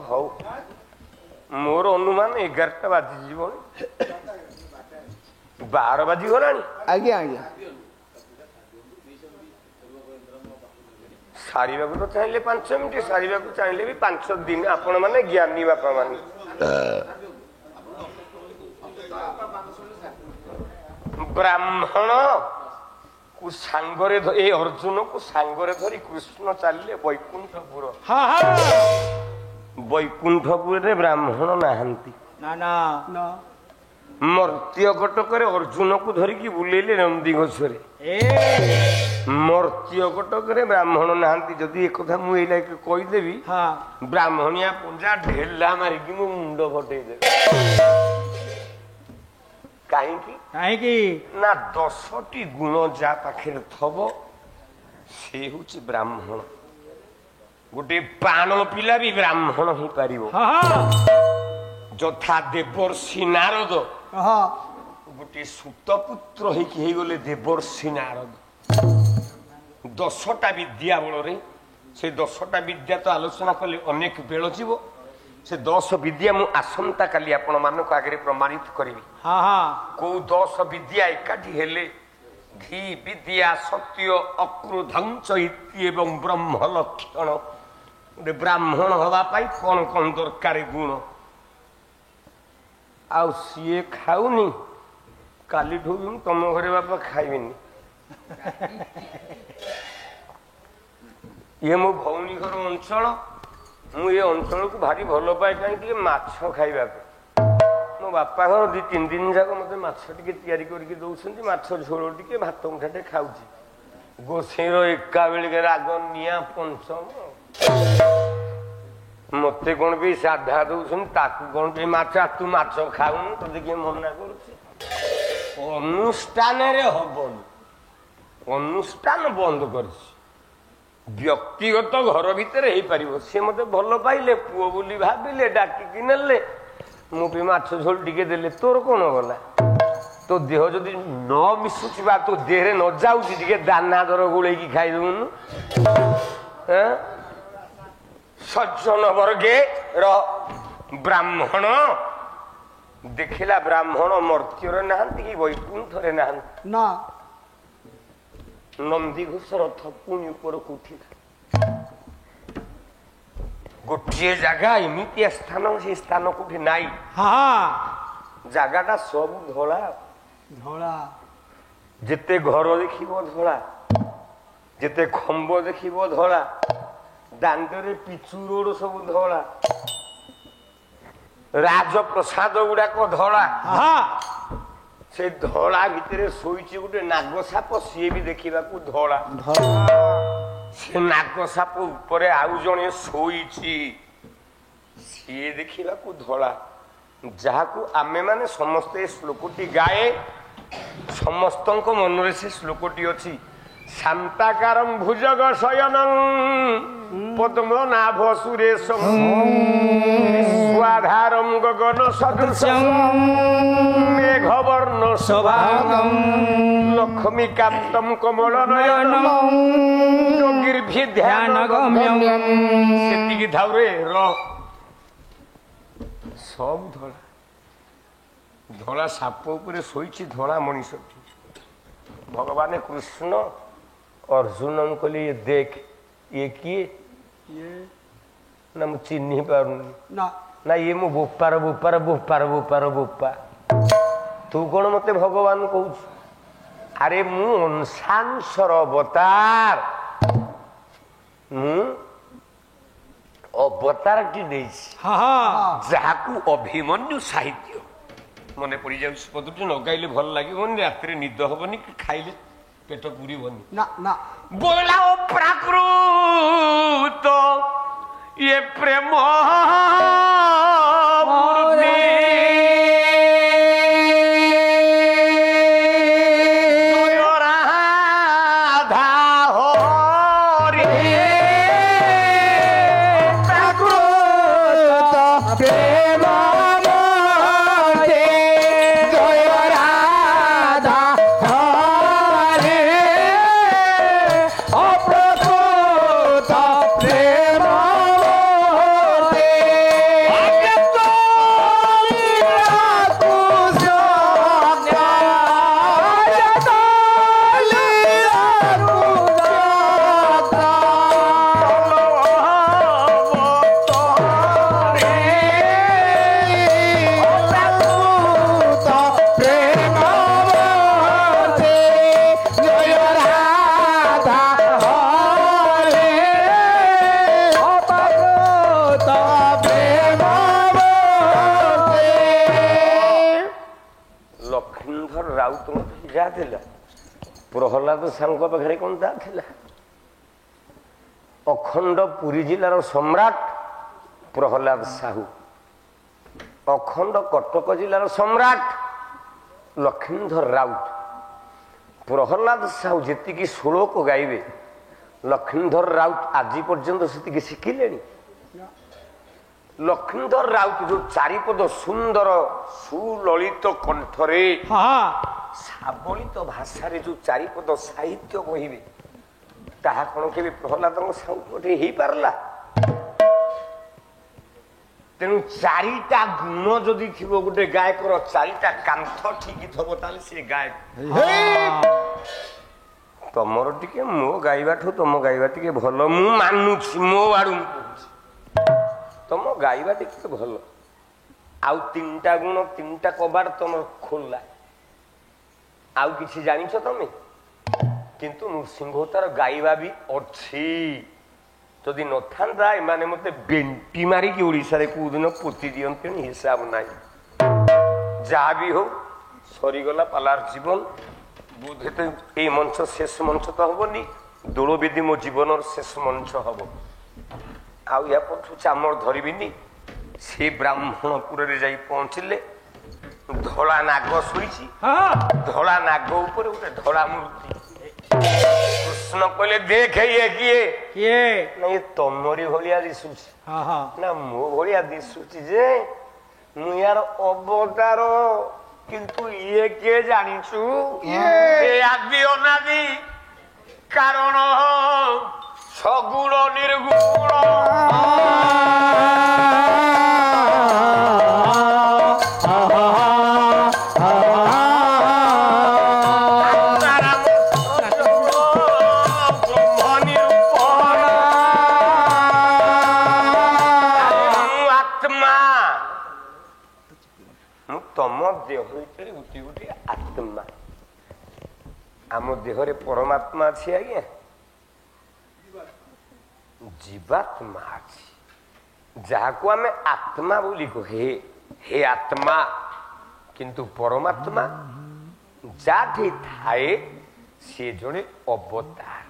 ହଉ ମୋର ଅନୁମାନ 11ଟା ବାଜିଯିବଣି 12 ବାଜିଗଲାଣି ଆଜ୍ଞା ଆଜ୍ଞା ସାରିବାକୁ ତ ଚାହିଁଲେ 5 ମିନିଟ୍ ସାରିବାକୁ ଚାହିଁଲେ ବି 5 ଦିନ ଆପଣ ମାନେ ଜ୍ଞାନୀ ବାପା ମାନେ ବ୍ରାହ୍ମଣ କୁ ସାଙ୍ଗରେ ଏ ଅର୍ଜୁନକୁ ସାଙ୍ଗରେ ଧରି କୃଷ୍ଣ ଚାଲିଲେ ବୈକୁଣ୍ଠପୁର ବୈକୁଣ୍ଠପୁରରେ ବ୍ରାହ୍ମଣ ନାହାନ୍ତି ମର୍ତ୍ତ୍ୟ କଟକରେ ଅର୍ଜୁନକୁ ଧରିକି ବୁଲେଇଲେ ନନ୍ଦିଘୋଷରେ ମର୍ତ୍ତ୍ୟ କଟକରେ ବ୍ରାହ୍ମଣ ନାହାନ୍ତି ଯଦି ଏକଥା ମୁଁ ଏଇ ଲାଇକ କହିଦେବି ବ୍ରାହ୍ମଣିଆ ପୁଞ୍ଜା ଢେଲା ମାରିକି ମୋ ମୁଣ୍ଡ ଫଟେଇଦେବି କାହିଁକି ନା 10ଟି ଗୁଣ ଯାହା ପାଖରେ ଥବ ସେ ହଉଛି ବ୍ରାହ୍ମଣ ଗୋଟେ ପାଣ ପିଲା ବି ବ୍ରାହ୍ମଣ ହେଇପାରିବ ଯଥା ଦେବର୍ଷି ନାରଦ ଗୋଟେ ସୁତପୁତ୍ର ହେଇକି ହେଇଗଲେ ଦେବର୍ଷି ନାରଦ 10ଟା ବିଦ୍ୟା ବଳରେ ସେ 10ଟା ବିଦ୍ୟା ତ ଆଲୋଚନା କଲେ ଅନେକ ବେଳ ଯିବ से 10 विद्या मु आसंता काली आपण मानक आगे प्रमाणित करी कोउ 10 विद्या एकाठी हेले ଘି ବିଦ୍ୟା ସତ୍ୟ ଅକ୍ରୋଧଞ୍ଚ ଏବଂ ବ୍ରହ୍ମ ଲକ୍ଷଣ। ଗୋଟେ ବ୍ରାହ୍ମଣ ହବା ପାଇଁ କଣ କଣ ଦରକାର ଗୁଣ? ଆଉ ସିଏ ଖାଉନି, କାଲିଠୁ ବି ମୁଁ ତମ ଘରେ ବାପା ଖାଇବିନି। ଇଏ ମୋ ଭଉଣୀ ଘର ଅଞ୍ଚଳ, ମୁଁ ଏ ଅଞ୍ଚଳକୁ ଭାରି ଭଲ ପାଏ, କାହିଁକି ଟିକେ ମାଛ ଖାଇବାକୁ। ମୋ ବାପା ଘର 2-3 ଦିନ ଯାକ ମତେ ମାଛ ଟିକେ ତିଆରି କରିକି ଦଉଛନ୍ତି, ମାଛ ଝୋଳ ଟିକେ, ଭାତ ମୁଠାଟେ ଖାଉଛି। ଗୋସେଇର ଏକା ବେଳିକେ ରାଗ ନିଆଁ ପଞ୍ଚମ। ମତେ କଣ ବି ସାଧା ଦଉଛନ୍ତି, ତାକୁ କଣ ବି ମାଛ, ତୁ ମାଛ ଖାଉନୁ, ତତେ କିଏ ମନା କରୁଛି? ଅନୁଷ୍ଠାନରେ ହବନି, ଅନୁଷ୍ଠାନ ବନ୍ଦ କରିଛି। ବ୍ୟକ୍ତିଗତ ଘର ଭିତରେ ହେଇପାରିବ। ସିଏ ମତେ ଭଲ ପାଇଲେ, ପୁଅ ବୋଲି ଭାବିଲେ, ଡାକିକି ନେଲେ, ମୁଁ ବି ମାଛ ଝୋଳ ଟିକେ ଦେଲେ, ତୋର କଣ ଗଲା? ତୋ ଦେହ ଯଦି ନ ମିଶୁଛି ବା ତୋ ଦେହରେ ନ ଯାଉଛି, ଟିକେ ଦାନା ଦର ଗୋଳେଇକି ଖାଇଦଉନୁ। ସଜ୍ଜନ ବର୍ଗେ ର ବ୍ରାହ୍ମଣ ଦେଖିଲା, ବ୍ରାହ୍ମଣ ମର୍ତ୍ତ୍ୟରେ ନାହାନ୍ତି କି ବୈକୁଣ୍ଠରେ ନାହାନ୍ତି। ନା ନନ୍ଦିଘୋଷ ରଥ ପୁଣି ଉପରକୁ ଉଠିଲା। ଗୋଟିଏ ଜାଗା ଏମିତିଆ ସ୍ଥାନ, ସେ ସ୍ଥାନ କୋଉଠି ନାହିଁ। ଜାଗାଟା ସବୁ ଧଳା ଧଳା, ଯେତେ ଘର ଦେଖିବ ଧଳା, ଯେତେ ଖମ୍ବ ଦେଖିବ ଧଳା, ଦାଣ୍ଡରେ ପିଚୁ ରୋଡ ସବୁ ଧଳା, ରାଜପ୍ରସାଦ ଗୁଡାକ ଧଳା। ସେ ଧଳା ଭିତରେ ଶୋଇଛି ଗୋଟେ ନାଗସାପ, ସିଏ ବି ଦେଖିବାକୁ ଧଳା। ସେ ନାଗସାପ ଉପରେ ଆଉ ଜଣେ ଶୋଇଛି, ସିଏ ଦେଖିବାକୁ ଧଳା। ଯାହାକୁ ଆମେ ମାନେ ସମସ୍ତେ ଶ୍ଲୋକଟି ଗାଏ, ସମସ୍ତଙ୍କ ମନରେ ସେ ଶ୍ଲୋକଟି ଅଛି। ଶାନ୍ତାକାରଂ ଭୁଜଗ ଶୟନଂ ପଦ୍ମନାଭ ସୁରେଶଂ ବିଶ୍ୱାଧାରଂ ଗଗନ ସଦୃଶଂ ମେଘବର୍ଣ୍ଣ ଶୋଭାଙ୍ଗଂ ଲକ୍ଷ୍ମୀକାନ୍ତଂ କମଳନୟନଂ ଯୋଗୀର୍ଭିଧ୍ୟାନ ଗମ୍ୟଂ। ସେତିକି ଧାଉରେ ର ସବୁ ଧଳା। ଧଳା ସାପ ଉପରେ ଶୋଇଛି ଧଳା ମଣିଷଟି। ଭଗବାନ କୃଷ୍ଣ ଅର୍ଜୁନଙ୍କୁ କହିଲେ, ଇଏ ଦେଖ, ଇଏ କିଏ? ନା ମୁଁ ଚିହ୍ନି ପାରୁନି। ନା ଇଏ ମୋ ବୋପାର ବୋପାର ବୋପାର ବୋପାର ବୋପା। ତୁ କଣ ମତେ ଭଗବାନ କହୁଛୁ? ଆରେ ମୁଁ ଅଂଶାଂଶର ଅବତାର, ମୁଁ ଅବତାରଟି ନେଇଛି, ଯାହାକୁ ଅଭିମନ୍ୟୁ ସାହିତ୍ୟ ମନେ ପଡିଯାଉଛି। ପଦଟି ନ ଗାଇଲେ ଭଲ ଲାଗିବନି, ରାତିରେ ନିଦ ହବନି, କି ଖାଇଲେ ପେଟ ପୁରିବନି। ବୋଲା ଓ ପ୍ରାକୃତ ଇଏ ପ୍ରେମ ପ୍ରହ୍ଲାଦ ସାହୁଙ୍କ ପାଖରେ କଣ ତା ଥିଲା? ଅଖଣ୍ଡ ପୁରୀ ଜିଲ୍ଲାର ସମ୍ରାଟ ପ୍ରହ୍ଲାଦ ସାହୁ, ଅଖଣ୍ଡ କଟକ ଜିଲ୍ଲାର ସମ୍ରାଟ ଲକ୍ଷ୍ମୀଧର ରାଉତ। ପ୍ରହ୍ଲାଦ ସାହୁ ଯେତିକି ଶ୍ଲୋକ ଗାଇବେ, ଲକ୍ଷ୍ମୀଧର ରାଉତ ଆଜି ପର୍ଯ୍ୟନ୍ତ ସେତିକି ଶିଖିଲେଣି। ଲକ୍ଷ୍ମୀଧର ରାଉତ ଯୋଉ ଚାରିପଦ ସୁନ୍ଦର ସୁଲଳିତ କଣ୍ଠରେ ସାବଳିତ ଭାଷାରେ ଯୋଉ ଚାରିପଦ ସାହିତ୍ୟ କହିବେ, ତାହା କଣ କେବେ ପ୍ରହ୍ଲାଦଙ୍କ ସାଙ୍ଗରେ ହେଇପାରିଲା? ତେଣୁ ଚାରିଟା ଗୁଣ ଯଦି ଥିବ ଗୋଟେ ଗାୟକର, ଚାରିଟା କାନ୍ଥ ଠିକ ଥିବ, ତାହେଲେ ସେ ଗାୟକ। ତମର ଟିକେ ମୋ ଗାଇବାଠୁ ତମ ଗାଇବା ଟିକେ ଭଲ ମୁଁ ମାନୁଛି ମୋ ଆଡୁ ମୁଁ କହୁଛି ତମ ଗାଇବା ଟିକେ ଭଲ ଆଉ 3ଟା ଗୁଣ 3ଟା କବାଟ ତମର ଖୋଲା ଆଉ କିଛି ଜାଣିଛ ତମେ କିନ୍ତୁ ନୃସିଂହତାର ଗାଇବା ବି ଅଛି ଯଦି ନଥାନ୍ତା ଏମାନେ ମତେ ବେଣ୍ଟି ମାରିକି ଓଡ଼ିଶାରେ କୋଉଦିନ ପୋତି ଦିଅନ୍ତେଣି ହିସାବ ନାହିଁ ଯାହା ବି ହଉ ସରିଗଲା ପାଲାର ଜୀବନ ବୋଧେ ତ ଏଇ ମଞ୍ଚ ଶେଷ ମଞ୍ଚ ତ ହବନି ଦୋଳବେଦୀ ମୋ ଜୀବନର ଶେଷ ମଞ୍ଚ ହବ ଆଉ ୟା ପଠୁ ଚାମର ଧରିବିନି ସେ ବ୍ରାହ୍ମଣପୁରରେ ଯାଇ ପହଞ୍ଚିଲେ ଧଳା ନାଗ ଶୋଇଛି ଧଳା ନାଗ ଉପରେ ଗୋଟେ ଧଳା ମୂର୍ତ୍ତି କୃଷ୍ଣ କହିଲେ ଦେଖ ଇଏ କିଏ କିଏ ନାଇଁ ତମରି ଭଳିଆ ଦିଶୁଛି ନା ମୋ ଭଳିଆ ଦିଶୁଛି ଯେ ମୁଁ ୟାର ଅବତାର କିନ୍ତୁ ଇଏ କିଏ ଜାଣିଛୁ ଆଦି ଅନାଦି କାରଣ ସଗୁଣ ନିର୍ଗୁଣ ତମ ଦେହ ଭିତରେ ଗୋଟିଏ ଗୋଟିଏ ଆତ୍ମା ଆମ ଦେହରେ ପରମାତ୍ମା ଅଛି ଆଜ୍ଞା ଜୀବାତ୍ମା ଅଛି ଯାହାକୁ ଆମେ ଆତ୍ମା ବୋଲି କହେ ହେ ଆତ୍ମା କିନ୍ତୁ ପରମାତ୍ମା ଯାଠି ଥାଏ ସେ ଜଣେ ଅବତାର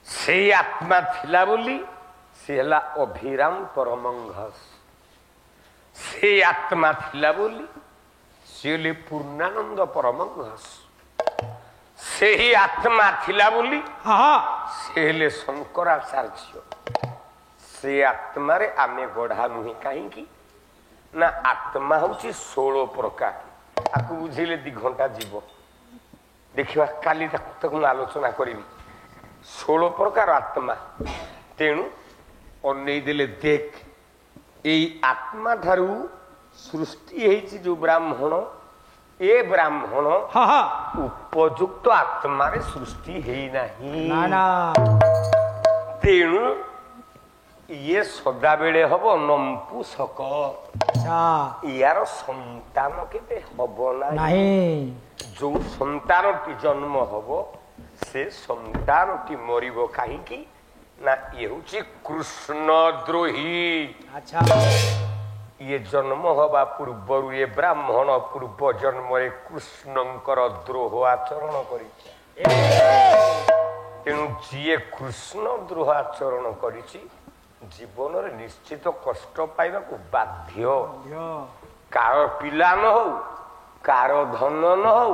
ସେଇ ଆତ୍ମା ଥିଲା ବୋଲି ସେ ହେଲା ଅଭିରାମ ପରମଂଘସ ସେ ଆତ୍ମା ଥିଲା ବୋଲି ସେ ହେଲେ ପୂର୍ଣ୍ଣାନନ୍ଦ ପରମଂଘସ ସେହି ଆତ୍ମା ଥିଲା ବୋଲି ସେ ହେଲେ ଶଙ୍କରାଚାର୍ଯ୍ୟ ସେ ଆତ୍ମାରେ ଆମେ ଗଢା ନୁହେଁ କାହିଁକି ନା ଆତ୍ମା ହଉଛି 16 ପ୍ରକାର ତାକୁ ବୁଝେଇଲେ 2 ଘଣ୍ଟା ଯିବ ଦେଖିବା କାଲି ତାକୁ ମୁଁ ଆଲୋଚନା କରିବି 16 ପ୍ରକାର ଆତ୍ମା ତେଣୁ ଅନେଇ ଦେଲେ ଦେଖ ଏଇ ଆତ୍ମା ଠାରୁ ସୃଷ୍ଟି ହେଇଛି ଯୋଉ ବ୍ରାହ୍ମଣ ଏ ବ୍ରାହ୍ମଣ ଉପଯୁକ୍ତ ଆତ୍ମାରେ ସୃଷ୍ଟି ହେଇନାହିଁ ତେଣୁ ଇଏ ସଦାବେଳେ ହବ ନମ୍ପୁସକ ইয়ার সন্তান কেবে হব নাই ଯେଉଁ ସନ୍ତାନଟି ଜନ୍ମ ହବ ସେ ସନ୍ତାନଟି ମରିବ କାହିଁକି ନା ଇଏ ହେଉଛି କୃଷ୍ଣ ଦ୍ରୋହୀ ଇଏ ଜନ୍ମ ହବା ପୂର୍ବରୁ ଏ ବ୍ରାହ୍ମଣ ପୂର୍ବ ଜନ୍ମରେ କୃଷ୍ଣଙ୍କର ଦ୍ରୋହ ଆଚରଣ କରିଛି ତେଣୁ ଯିଏ କୃଷ୍ଣ ଦ୍ରୋହ ଆଚରଣ କରିଛି ଜୀବନରେ ନିଶ୍ଚିତ କଷ୍ଟ ପାଇବାକୁ ବାଧ୍ୟ କାର ପିଲା ନ ହଉ କାର ଧନ ନ ହଉ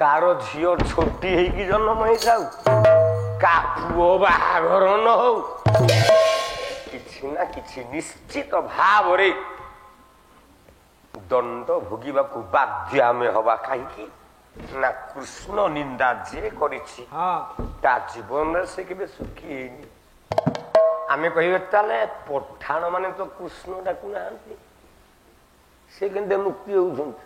କାର ଝିଅ ଛୋଟି ହେଇକି ଜନ୍ମ ହେଇଥାଉ କା ପୁଅ ବାହାଘର ନ ହଉ କିଛି ନା କିଛି ନିଶ୍ଚିତ ଭାବରେ ଦଣ୍ଡ ଭୋଗିବାକୁ ବାଧ୍ୟ ଆମେ ହବା କାହିଁକି ନା କୃଷ୍ଣ ନିନ୍ଦା ଯିଏ କରିଛି ତା ଜୀବନରେ ସେ କେବେ ସୁଖୀ ହେଇନି ଆମେ କହିବେ ତାହେଲେ ପଠାଣ ମାନେ ତ କୃଷ୍ଣ ଡାକୁ ନାହାନ୍ତି ସେ କେମିତି ମୁକ୍ତି ହଉଛନ୍ତି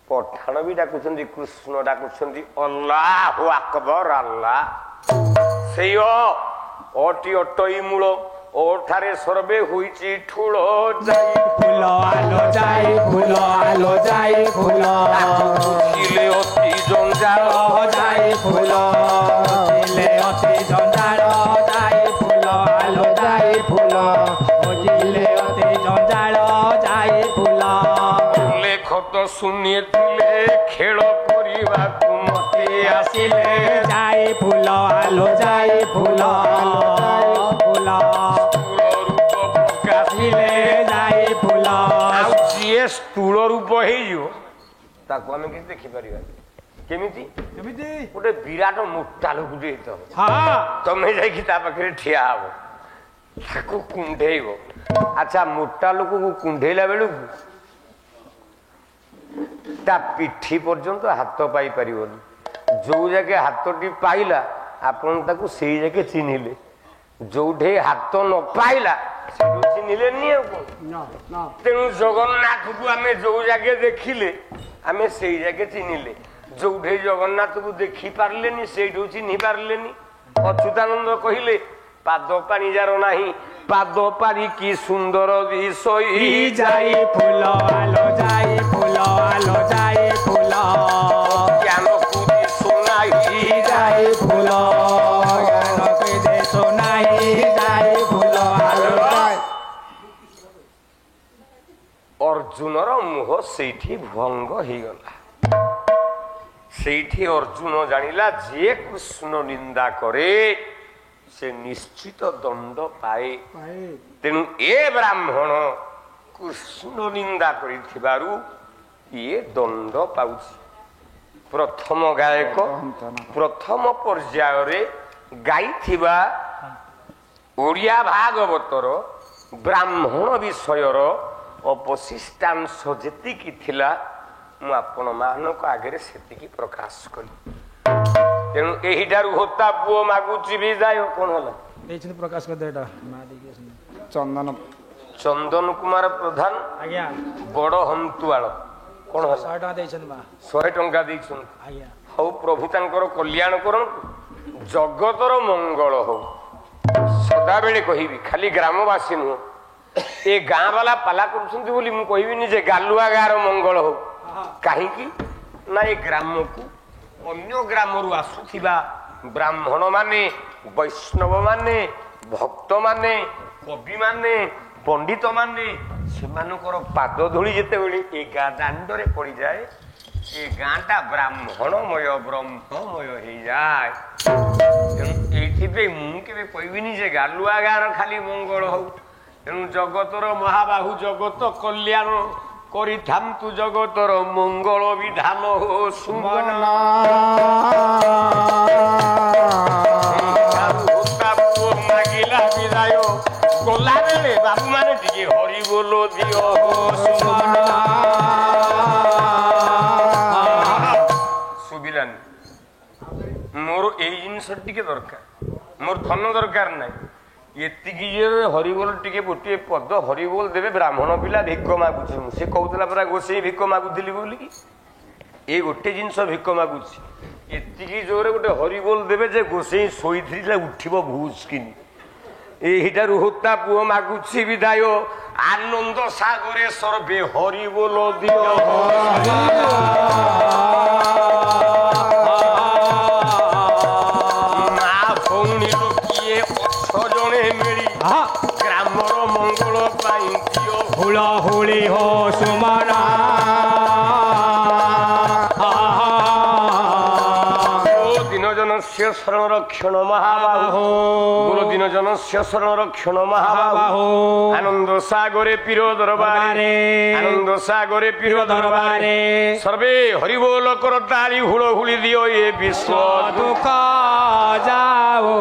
ପଠାଣ ବି ଡାକୁଛନ୍ତି କୃଷ୍ଣ ଡାକୁଛନ୍ତି ଅଲ୍ଲାହ ଆକବର ଆଲ୍ଲାହ ସେଇ ଅଟି ଅଟଇ ମୂଳ ଓଠାରେ ସର୍ବେ ହୋଇଛି ଠୁଳ ଯାଇ ଫୁଲ ଆଲୋ ଯାଇ ଫୁଲ ଆଲୋ ଯାଇ ଫୁଲ ଥିଲେ ଅତି ଜଞ୍ଜାଳ ଯାଇ ଫୁଲ ଥିଲେ ଅତି ଜଞ୍ଜାଳ ଯାଇ ଫୁଲ ଆଲୋ ଯାଇ ଫୁଲ ଥିଲେ ଅତି ଜଞ୍ଜାଳ ଯାଇ ଫୁଲ ଲେଖ ତ ଶୁଣିଥିଲେ ଖେଳ କରିବାକୁ ମତେ ଆସିଲେ ଯାଇ ଫୁଲ ଆଲୋ ଯାଇ ଫୁଲ ଫୁଲ ରୂପ ପ୍ରକାଶିଲେ ଯାଇ ଫୁଲ ଆଉ ଯିଏ ସ୍ଥୂଳ ରୂପ ହେଇଯିବ ତାକୁ ଆମେ କିଛି ଦେଖିପାରିବା କେମିତି କେମିତି ଗୋଟେ ବିରାଟ ମୋଟା ଲୋକଟେ ହେଇଥିବ ତମେ ଯାଇକି ତା ପାଖରେ ଠିଆ ହବ ତାକୁ କୁଣ୍ଢେଇବ ଆଚ୍ଛା ମୋଟା ଲୋକକୁ କୁଣ୍ଢେଇଲା ବେଳକୁ ତା ପିଠି ପର୍ଯ୍ୟନ୍ତ ହାତ ପାଇପାରିବନି ଯୋଉ ଯାକେ ହାତଟି ପାଇଲା ଆପଣ ତାକୁ ସେଇ ଯାକେ ଚିହ୍ନିଲେ ଯୋଉଠି ହାତ ନ ପାଇଲା ସେଠୁ ଚିହ୍ନିଲେନି ଆଉ କଣ ତେଣୁ ଜଗନ୍ନାଥକୁ ଆମେ ଯୋଉ ଯାକେ ଦେଖିଲେ आमे सेई जाके चिन्हिले जोठे जगन्नाथ को देखी पारलेनी सेठू चिन्ही पारलेनी अच्युतानंद कहिले पाद पानी जार नाही पाद पारी की सुंदर दिसई जाई फूल आलो जाई फूल आलो जाई फूल ज्ञान कुदी सुनाई जाई फूल ज्ञान कुदी सुनाई जाई फूल आलो जाई अर्जुनर मुह सेठी भंग हो गला सेठी अर्जुन जानिला जे कृष्ण निंदा करे से निश्चित दंड पाए तेणु ए ब्राह्मण कृष्ण निंदा करिथिबारु ये दंड पाउछि प्रथम गायक प्रथम पर्याय रे गाइथिबा ओडिया भागवतर ब्राह्मण विषयर अपशिष्टांश जेतिकी थिला मु आपण मानक आगे सेतिकी प्रकाश कली तेणु एहिठारु होता पुओ मागुची विदाय कोन होला एछन प्रकाश कर देटा चंदन चंदन कुमार प्रधान आज्ञा बड़ हंतुआल कोन होला 100 टका देछन बा 100 टंका दैछन आज्ञा हौ प्रभु तांकर कल्याण करन जगतर मंगल हो सदा बेले कहिबी खाली ग्रामवासी नु ए गां वाला पाला करछंती बोली मु कहिबिनी जे गालुआ गार मंगल हो काहे की ना ए ग्राम को अन्य ग्रामरु आसुथिबा ब्राह्मण माने वैष्णव माने भक्त माने कवि माने पंडित माने सेमानकर पाद धूली जेते बेले ए गां दांडरे पड़ी जाए ए गांटा ब्राह्मणमय ब्रह्ममय हो जाए एइथिबे मु केबे कहबिनी जे गालुआ गार खाली मंगल हो तेणु जगतर महाबाहु जगत कल्याण करिथांतु जगतर मंगल विधान हो सुमन मागिला विदाय गला बेले बाबू माने टिके हरि बोलो दियो सुमन सुबिलान मोर ए जिनस टिके दरकार मोर धन दरकार नाही एतिकी हरिबोल टिके गोटे पद हरिबोल देवे ब्राह्मण पिला भिक्क मागुची से कहूला परा गोसे भिक्क मागुली बोली ये गोटे जिनस भिक्क मागुची एतिकी जोरे गोटे हरिबोल देवे जे गोसे शोई उठिब भूस किनी एहिटारु होता पुओ मागुची विदाय आनंद सागरे सर्वे हरिबोल दियो मा भौणी किए जने मिली ग्रामर मंगल पाई दियो हुला हुली हो सुमना दिनजनस्य शरण रक्षण महाबाहो गुरु दिनजनस्य शरण रक्षण महाबाहो आनंद सागरे पीर दरबारे आनंद सागरे पीर दरबारे सर्वे हरिबोल कर ताली हुड़ हुली दियो ये विश्व दुख जाओ